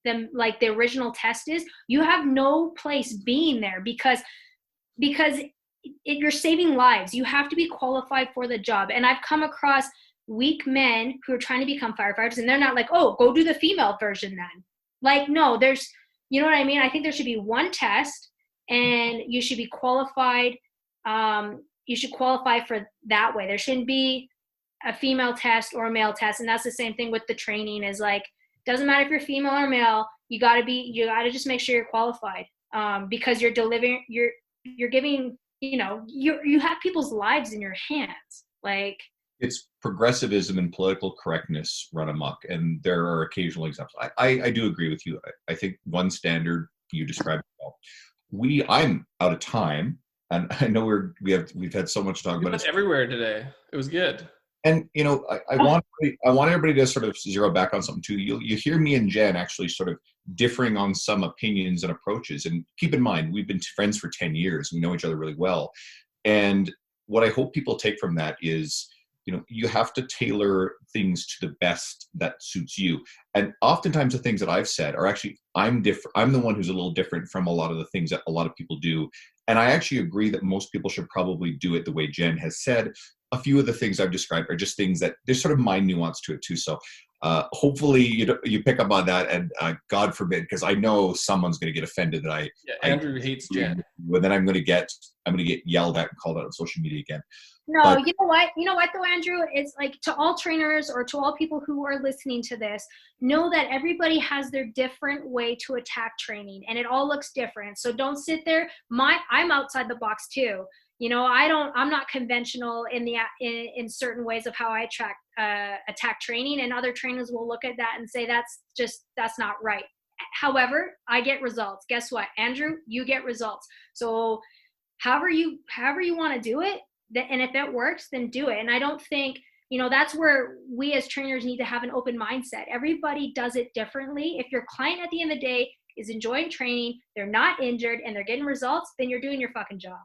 the original test is, you have no place being there, because you're saving lives. You have to be qualified for the job. And I've come across weak men who are trying to become firefighters, and they're not like, oh, go do the female version then. Like, no, there's, you know what I mean? I think there should be one test, and you should be qualified. You should qualify for that way. There shouldn't be a female test or a male test. And that's the same thing with the training, is like, doesn't matter if you're female or male, you gotta just make sure you're qualified. Because you're delivering, you're giving, you have people's lives in your hands. Like, it's progressivism and political correctness run amok, and there are occasional examples. I do agree with you. I think one standard you described well. I'm out of time, and I know we've had so much to talk about. It's everywhere today. It was good. And I want everybody to sort of zero back on something too. You hear me and Jen actually sort of differing on some opinions and approaches. And keep in mind, we've been friends for 10 years. We know each other really well. And what I hope people take from that is, you have to tailor things to the best that suits you. And oftentimes the things that I've said are actually, I'm different. I'm the one who's a little different from a lot of the things that a lot of people do. And I actually agree that most people should probably do it the way Jen has said. A few of the things I've described are just things that there's sort of my nuance to it too. So hopefully you pick up on that, and God forbid, because I know someone's going to get offended that Andrew hates Jen. But then I'm going to get yelled at and called out on social media again. No, but, you know what though, Andrew? It's like, to all trainers or to all people who are listening to this, know that everybody has their different way to attack training, and it all looks different. So don't sit there. I'm outside the box too. I'm not conventional in certain ways of how I attack training, and other trainers will look at that and say that's not right. However, I get results. Guess what, Andrew? You get results. So however you want to do it, and if it works, then do it. And I don't think, that's where we as trainers need to have an open mindset. Everybody does it differently. If your client at the end of the day is enjoying training, they're not injured, and they're getting results, then you're doing your fucking job.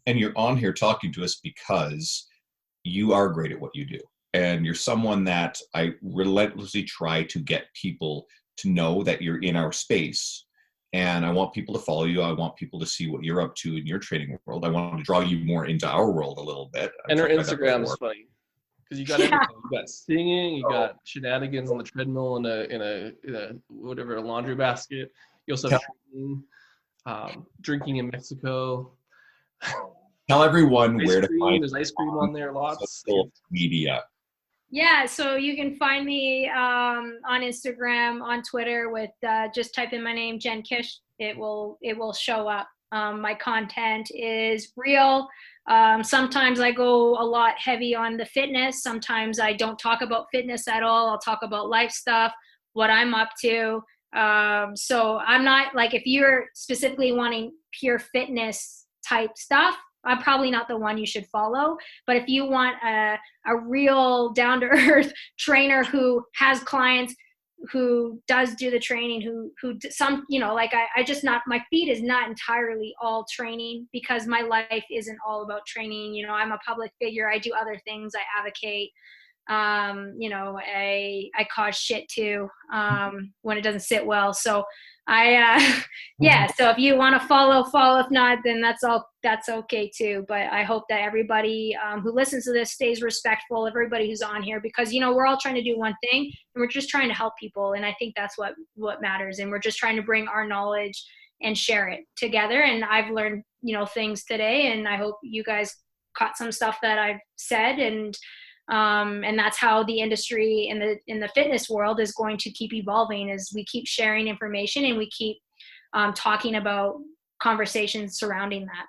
And you're on here talking to us because you are great at what you do. And you're someone that I relentlessly try to get people to know that you're in our space. And I want people to follow you. I want people to see what you're up to in your training world. I want to draw you more into our world a little bit. And her Instagram is funny because you got everything. You got singing, you got shenanigans on the treadmill in a whatever, a laundry basket. You also have drinking in Mexico. Tell everyone where to find. There's ice cream on there, lots. Social media. Yeah, so you can find me on Instagram, on Twitter with just type in my name, Jenn Kish. It will show up. My content is real. Sometimes I go a lot heavy on the fitness. Sometimes I don't talk about fitness at all. I'll talk about life stuff, what I'm up to. So I'm not like, if you're specifically wanting pure fitness type stuff, I'm probably not the one you should follow. But if you want a real down-to-earth trainer who has clients, who does do the training, who some, I just not, my feed is not entirely all training, because my life isn't all about training. I'm a public figure. I do other things. I advocate. I cause shit too when it doesn't sit well. So so if you want to follow. If not, then that's okay too. But I hope that everybody who listens to this stays respectful of everybody who's on here, because we're all trying to do one thing, and we're just trying to help people, and I think that's what matters. And we're just trying to bring our knowledge and share it together. And I've learned things today, and I hope you guys caught some stuff that I've said, and that's how the industry in the fitness world is going to keep evolving, as we keep sharing information and we keep talking about conversations surrounding that.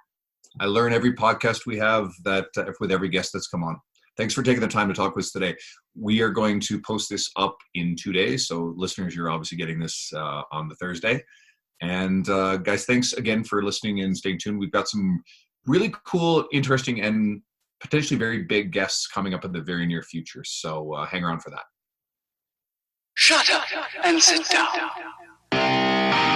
I learn every podcast we have with every guest that's come on. Thanks for taking the time to talk with us today. We are going to post this up in 2 days. So listeners, you're obviously getting this on the Thursday. And guys, thanks again for listening and staying tuned. We've got some really cool, interesting, and potentially very big guests coming up in the very near future. So hang around for that. Shut up and sit down.